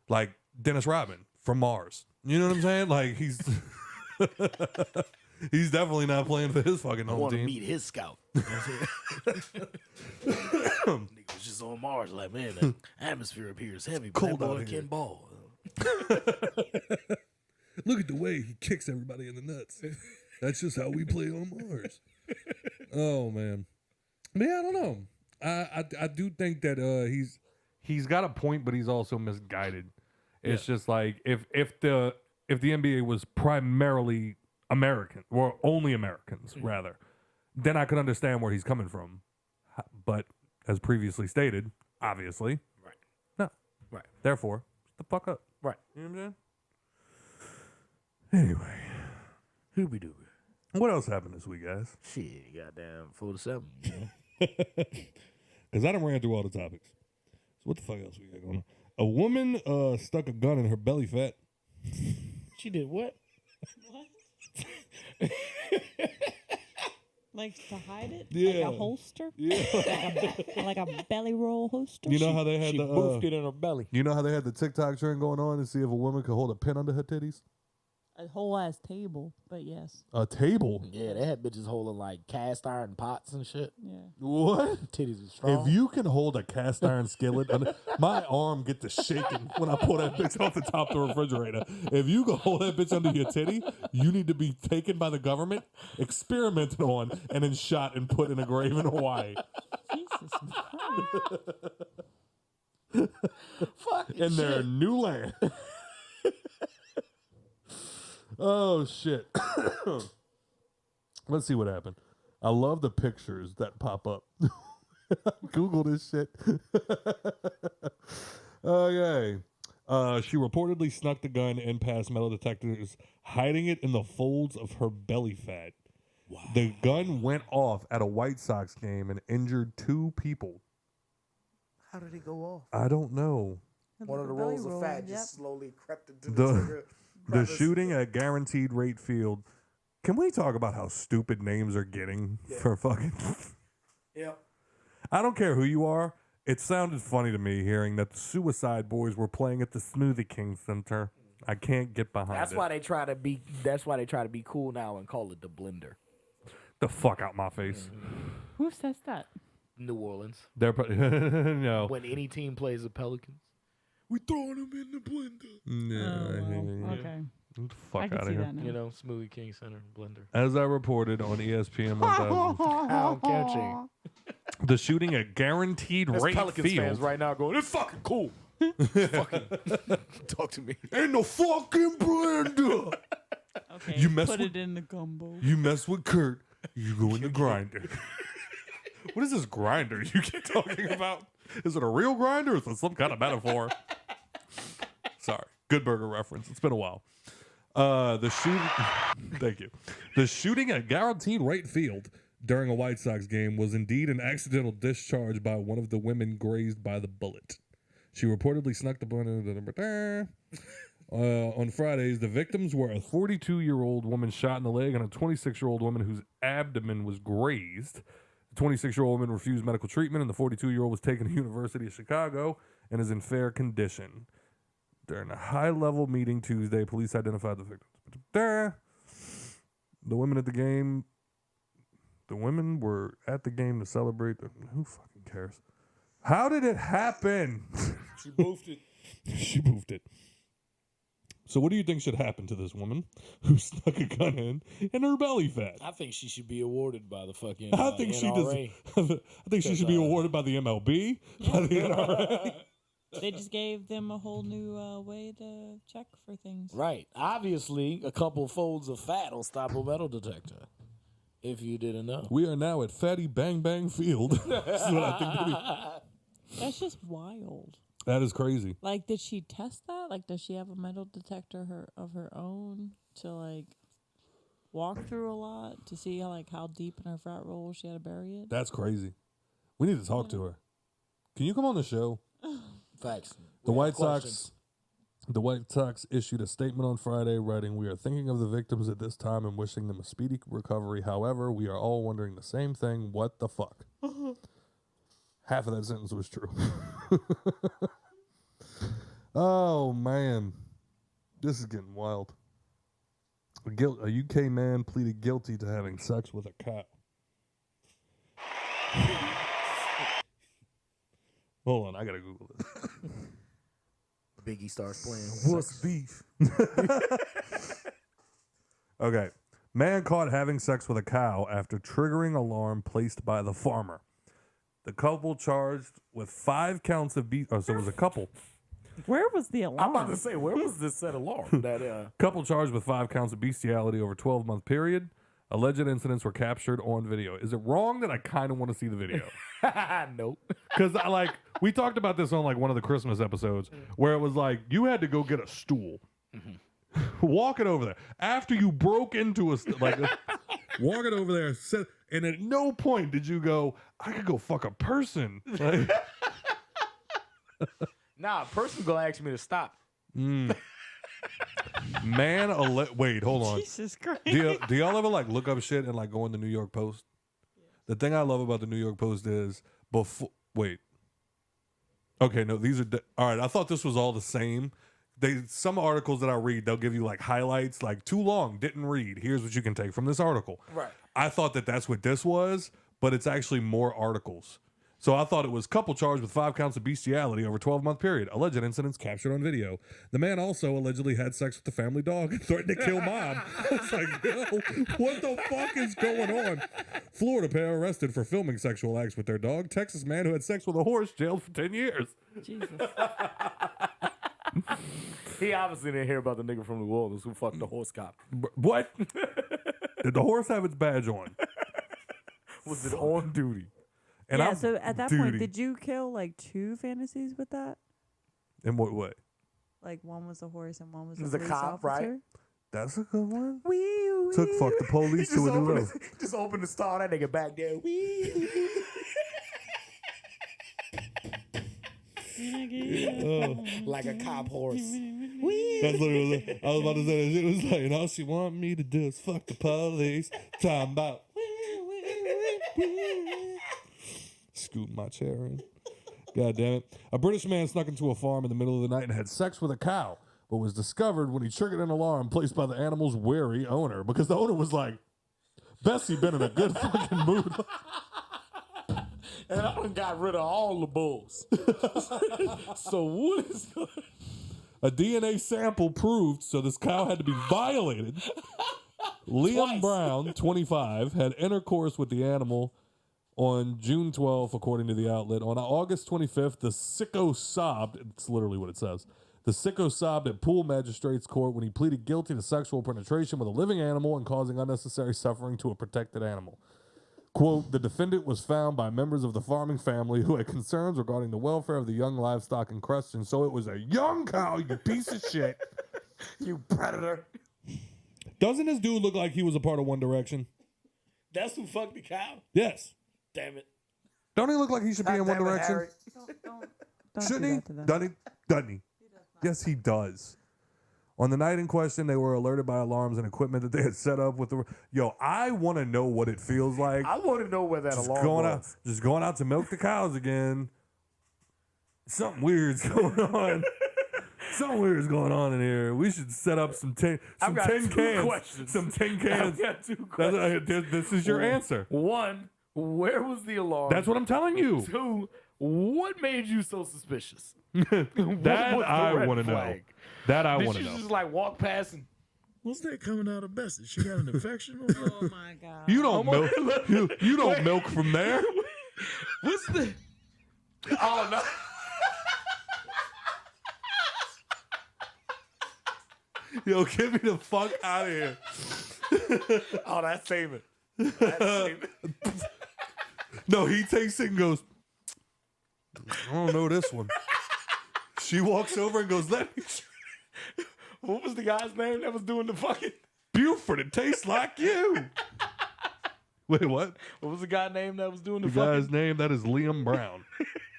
Like Dennis Rodman from Mars. You know what I'm saying? Like he's he's definitely not playing for his fucking home team. I want to meet his scout. Nigga was just on Mars, like, man, the atmosphere up here is heavy, but cold that boy out here. can ball. Look at the way he kicks everybody in the nuts. That's just how we play on Mars. Oh man, but yeah, I don't know. I do think that he's got a point, but he's also misguided. It's just like if the NBA was primarily American or only Americans rather, then I could understand where he's coming from. But as previously stated, obviously, right? No, right. Therefore, shut the fuck up. Right. You know what I'm saying? Anyway, hoobie dooby. What else happened this week, guys? Shit, goddamn 4-7. Because I done ran through all the topics. So what the fuck else we got going on? A woman stuck a gun in her belly fat. She did what? What? Like to hide it? Yeah. Like a holster? Yeah. like a belly roll holster? You know how they had She the boofed it in her belly. You know how they had the TikTok trend going on to see if a woman could hold a pin under her titties? A whole ass table, but yes. A table? Yeah, they had bitches holding like cast iron pots and shit. Yeah. What? Titties was strong. If you can hold a cast iron skillet, my arm get to shaking when I pull that bitch off the top of the refrigerator. If you can hold that bitch under your titty, you need to be taken by the government, experimented on, and then shot and put in a grave in Hawaii. Jesus Christ. In their new land. Oh, shit. Let's see what happened. I love the pictures that pop up. Google this shit. Okay. She reportedly snuck the gun in past metal detectors, hiding it in the folds of her belly fat. Wow. The gun went off at a White Sox game and injured 2 people. How did it go off? I don't know. One of the rolls of fat just slowly crept into the trigger. The shooting at Guaranteed Rate Field. Can we talk about how stupid names are getting for fucking... Yep. I don't care who you are. It sounded funny to me hearing that the Suicide Boys were playing at the Smoothie King Center. I can't get behind That's it. why they try to be. That's why they try to be cool now and call it the blender. The fuck out my face. Who says that? New Orleans. They're no. When any team plays the Pelicans, we throwing them in the blender. No. Okay. Get the fuck I can out see of here. that now. You know, Smoothie King Center blender. As I reported on ESPN 1000, How catchy. the shooting at Guaranteed There's Rate Pelicans Field. fans right now going, it's fucking cool. Fucking talk to me. Ain't no fucking blender. Okay. You mess put with- it in the gumbo. You mess with Kurt, you go in the grinder. What is this grinder you keep talking about? Is it a real grinder or is it some kind of metaphor? Sorry. Good Burger reference. It's been a while. The shooting. Thank you. The shooting at Guaranteed Rate Field during a White Sox game was indeed an accidental discharge by one of the women grazed by the bullet. She reportedly snuck the bullet. On Fridays, the victims were a 42-year-old woman shot in the leg and a 26-year-old woman whose abdomen was grazed. The 26-year-old woman refused medical treatment, and the 42-year-old was taken to University of Chicago and is in fair condition. During a high-level meeting Tuesday, police identified the victims. The women at the game. The women were at the game to celebrate. Who fucking cares? How did it happen? She boofed it. She boofed it. So what do you think should happen to this woman who snuck a gun in her belly fat? I think she should be awarded by the fucking I think she does. NRA. I think she should be awarded by the MLB, by the NRA. They just gave them a whole new way to check for things. Right. Obviously, a couple folds of fat will stop a metal detector. If you didn't know. We are now at Fatty Bang Bang Field. That's what I think. That's just wild. That is crazy. Like, did she test that? Like, does she have a metal detector of her own to like walk through a lot to see how deep in her fat roll she had to bury it? That's crazy. We need to talk to her. Can you come on the show? Facts. The White Sox issued a statement on Friday writing, "We are thinking of the victims at this time and wishing them a speedy recovery. However, we are all wondering the same thing. What the fuck?" Half of that sentence was true. Oh, man. This is getting wild. A UK man pleaded guilty to having sex with a cow. Hold on, I gotta Google this. Biggie starts playing. What's beef? Okay. Man caught having sex with a cow after triggering alarm placed by the farmer. The couple charged with 5 counts of beef. Oh, so it was a couple. Where was the alarm? I'm about to say, where was this set alarm? Couple charged with 5 counts of bestiality over a 12-month period. Alleged incidents were captured on video. Is it wrong that I kind of want to see the video? Nope. Because we talked about this on one of the Christmas episodes where it was like you had to go get a stool, walk it over there after you broke into walk it over there, and at no point did you go, I could go fuck a person. Nah, a person gonna ask me to stop. Man, wait, hold on. Jesus Christ. Do y'all ever look up shit and go on the New York Post? The thing I love about the New York Post is wait. Okay, no, these are all right. I thought this was all the same. some articles that I read, they'll give you like highlights, like too long, didn't read. Here's what you can take from this article. Right. I thought that that's what this was, but it's actually more articles. So I thought it was couple charged with 5 counts of bestiality over 12-month period. Alleged incidents captured on video. The man also allegedly had sex with the family dog and threatened to kill mom. I was like, yo, what the fuck is going on? Florida pair arrested for filming sexual acts with their dog. Texas man who had sex with a horse jailed for 10 years. Jesus. He obviously didn't hear about the nigga from New Orleans who fucked the horse cop. What? Did the horse have its badge on? Was it on duty? And yeah, I'm so at that duty. point, did you kill like 2 fantasies with that? In what way? Like one was a horse and one was It was a a police cop, officer? right? That's a good one. Wee, Took fuck the police to a new level. Just open the star, that nigga back there. Wee. Like a cop horse. That's literally, I was about to say that shit. It was like, and all she want me to do is fuck the police. Time about. Scooting my chair in. God damn it. A British man snuck into a farm in the middle of the night and had sex with a cow, but was discovered when he triggered an alarm placed by the animal's wary owner, because the owner was like, Bessie been in a good fucking mood. And I done got rid of all the bulls. So what is going on? A DNA sample proved, so this cow had to be violated. Liam Brown, 25, had intercourse with the animal on June 12th, according to the outlet. On August 25th, the sicko sobbed. It's literally what it says. The sicko sobbed at Poole Magistrates Court when he pleaded guilty to sexual penetration with a living animal and causing unnecessary suffering to a protected animal. Quote, the defendant was found by members of the farming family who had concerns regarding the welfare of the young livestock in question. So it was a young cow, you piece of shit. You predator. Doesn't this dude look like he was a part of One Direction? That's who fucked the cow? Yes. Damn it. Don't he look like he should be in One Direction? Don't Shouldn't do he? that to them. Doesn't he? Yes, he does. On the night in question, they were alerted by alarms and equipment that they had set up with the. Yo, I want to know what it feels like. I want to know where that alarm was. Just going out to milk the cows again. Something weird's going on. Something weird's going on in here. We should set up some tin cans. Questions. Some tin cans. I've got 2 questions. This is your answer. 1, where was the alarm? That's what I'm telling you. 2, what made you so suspicious? That I want to know. That I want to know. Did you just like walk past and What's that coming out of Bessie? She got an infection? Oh my god. You don't milk. You don't milk from there. what's the? Oh no. Yo, get me the fuck out of here. Oh, that's saving. That's saving. No, he takes it and goes, I don't know this one. She walks over and goes, let me. What was the guy's name that was doing the fucking? Buford, it tastes like you. Wait, what? What was the guy name that was doing the The fucking? guy's name, that is Liam Brown.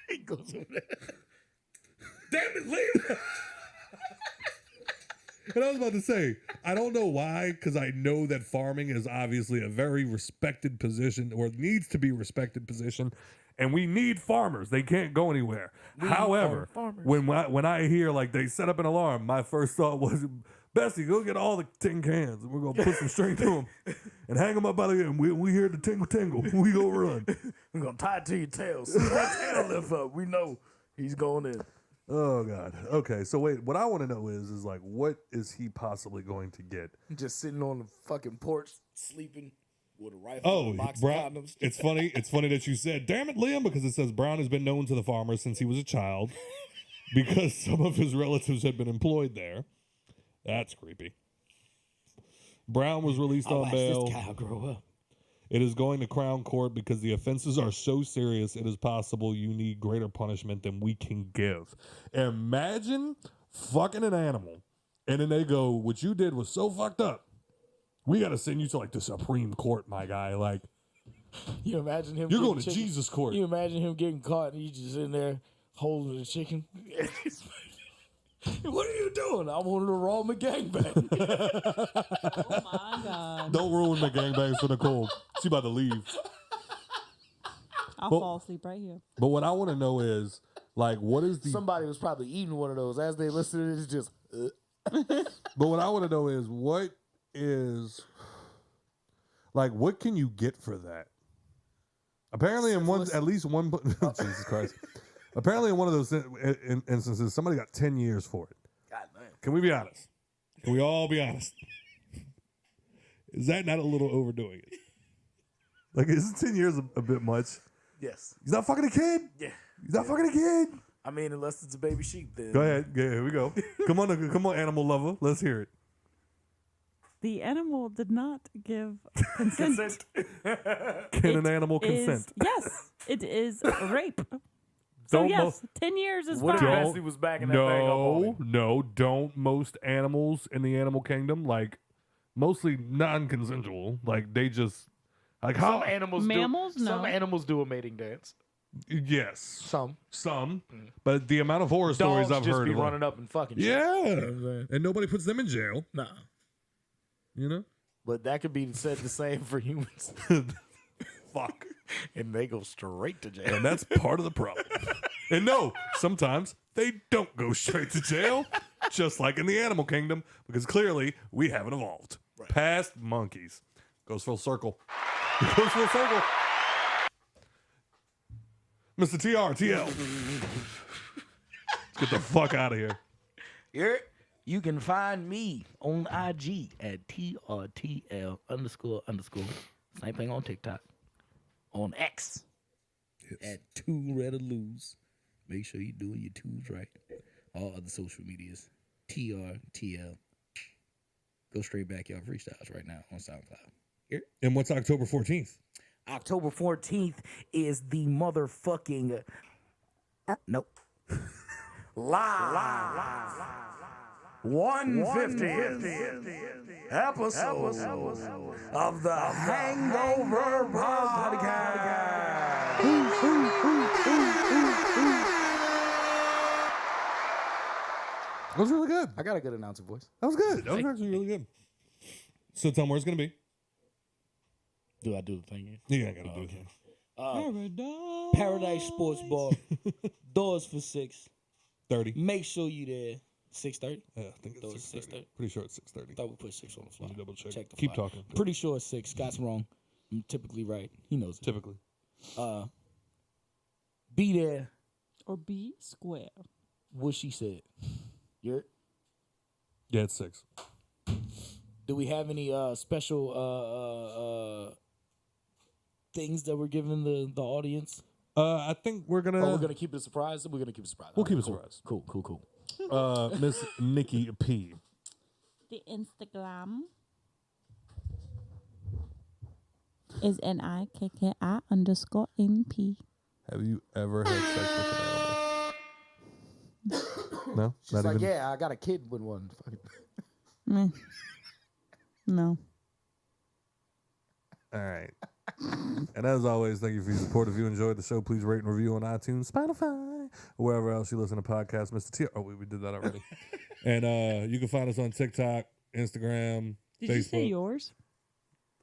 He goes over there. Damn it, Liam. And I was about to say, I don't know why, because I know that farming is obviously a very respected position, or needs to be respected position, and we need farmers. They can't go anywhere. However, when I hear like they set up an alarm, my first thought was, Bessie, go get all the tin cans, and we're gonna put some string through them and hang them up by the end. We hear the tingle tingle. We go run. We're gonna tie it to your tail. So that tail lift up. We know he's going in. Oh God. Okay. So wait, what I want to know is like, what is he possibly going to get? Just sitting on the fucking porch, sleeping with a rifle and a box Brown. of condoms. It's funny. It's funny that you said, "Damn it, Liam," because it says Brown has been known to the farmer since he was a child, because some of his relatives had been employed there. That's creepy. Brown was released on bail. This cow grow up. It is going to Crown Court because the offenses are so serious, it is possible you need greater punishment than we can give. Imagine fucking an animal, and then they go, what you did was so fucked up. We got to send you to like the Supreme Court, my guy. Like, You imagine him. you're getting going to chicken. Jesus Court. You imagine him getting caught and he's just in there holding the chicken. What are you doing? I wanted to roll my gangbang. Oh my god. Don't ruin the gangbangs for Nicole. She about to leave. I'll Well- fall asleep right here. But what I want to know is, like, what is the... Somebody was probably eating one of those as they listened to it. It's just, But what I want to know is what can you get for that? Apparently, at least one. Jesus Christ! Apparently, in one of those instances, somebody got 10 years for it. God damn. Can we be honest? Can we all be honest? Is that not a little overdoing it? Like, isn't 10 years a bit much? Yes. He's not fucking a kid. Yeah. He's not fucking a kid. I mean, unless it's a baby sheep, then. Go ahead. Yeah, here we go. Come on, animal lover. Let's hear it. The animal did not give consent. Can an animal consent? Yes, it is rape. So yes, 10 years is What if fine. Bessie was backing that thing up on him? No, don't most animals in the animal kingdom, like, mostly non-consensual, like, they just, like, how... Mammals? No. Some animals do a mating dance. Yes. Some. But the amount of horror stories I've just heard be of... running up and fucking shit. Yeah. You know what I'm saying? And nobody puts them in jail. Nah. You know? But that could be said the same for humans. Fuck. And they go straight to jail. And that's part of the problem. And no, sometimes they don't go straight to jail, just like in the animal kingdom, because clearly we haven't evolved. Right. Past monkeys. Goes full circle. Goes full circle. Mr. TRTL. Let's get the fuck out of here. You can find me on IG at TRTL __. Same thing on TikTok. On X at Too Ready to Lose. Make sure you're doing your twos right. All other social medias. TRTL. Go straight back y'all freestyles right now on SoundCloud. Here. And what's October 14th? October 14th is the motherfucking nope. Live 150th episode of the Hangover podcast. That was really good. I got a good announcer voice. That was good. That was actually really good. So tell me where it's going to be. Do I do the thing? Yeah, I got to do it. Paradise Sports Bar. Doors for 6:30. Make sure you there. 6:30. Yeah, I think it's 6:30. Pretty sure it's 6:30. Thought we put 6 on the fly. Let me double check. Check the Keep fly. talking. Pretty sure it's 6. Scott's wrong. I'm typically right. He knows it. Typically. Be there. Or be square. What she said. You're. Yeah, it's 6. Do we have any special things that we're giving the audience? I think we're gonna. Oh, we're gonna keep it a surprise. We're gonna keep it a surprise. We'll keep it a Cool. surprise. Cool. Miss Nikki P. The Instagram is NIKKI_NP. Have you ever had sex with an animal? No, She's not like, even. yeah, I got a kid with one. No. All right. And as always, thank you for your support. If you enjoyed the show, please rate and review on iTunes, Spotify, or wherever else you listen to podcasts. Mr. T. Oh, we did that already. And you can find us on TikTok, Instagram, Did Facebook. you say yours?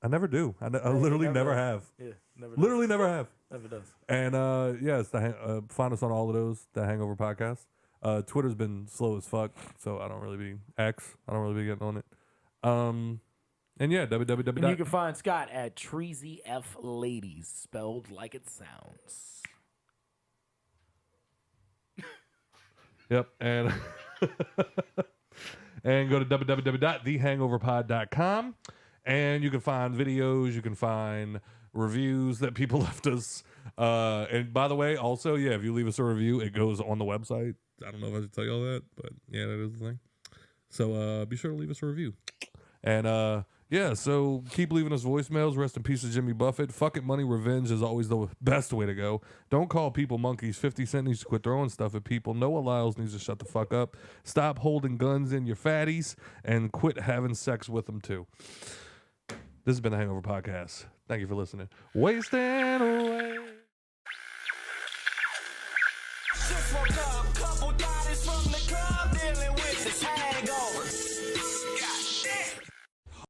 I never do. I literally never have. Yeah, never. Literally never have. Never does. And yes, find us on all of those. The Hangover Podcast. Twitter's been slow as fuck, so I don't really be X. I don't really be getting on it. And yeah, www. And you can find Scott at Treezy F Ladies, spelled like it sounds. Yep, and and go to www.thehangoverpod.com, and you can find videos, you can find reviews that people left us. And by the way, also, yeah, if you leave us a review, it goes on the website. I don't know if I should tell you all that, but yeah, that is the thing. So be sure to leave us a review. And yeah, so keep leaving us voicemails. Rest in peace to Jimmy Buffett. Fuck it, money, revenge is always the best way to go. Don't call people monkeys. 50 Cent needs to quit throwing stuff at people. Noah Lyles needs to shut the fuck up. Stop holding guns in your fatties and quit having sex with them too. This has been the Hangover Podcast. Thank you for listening. Wasting away.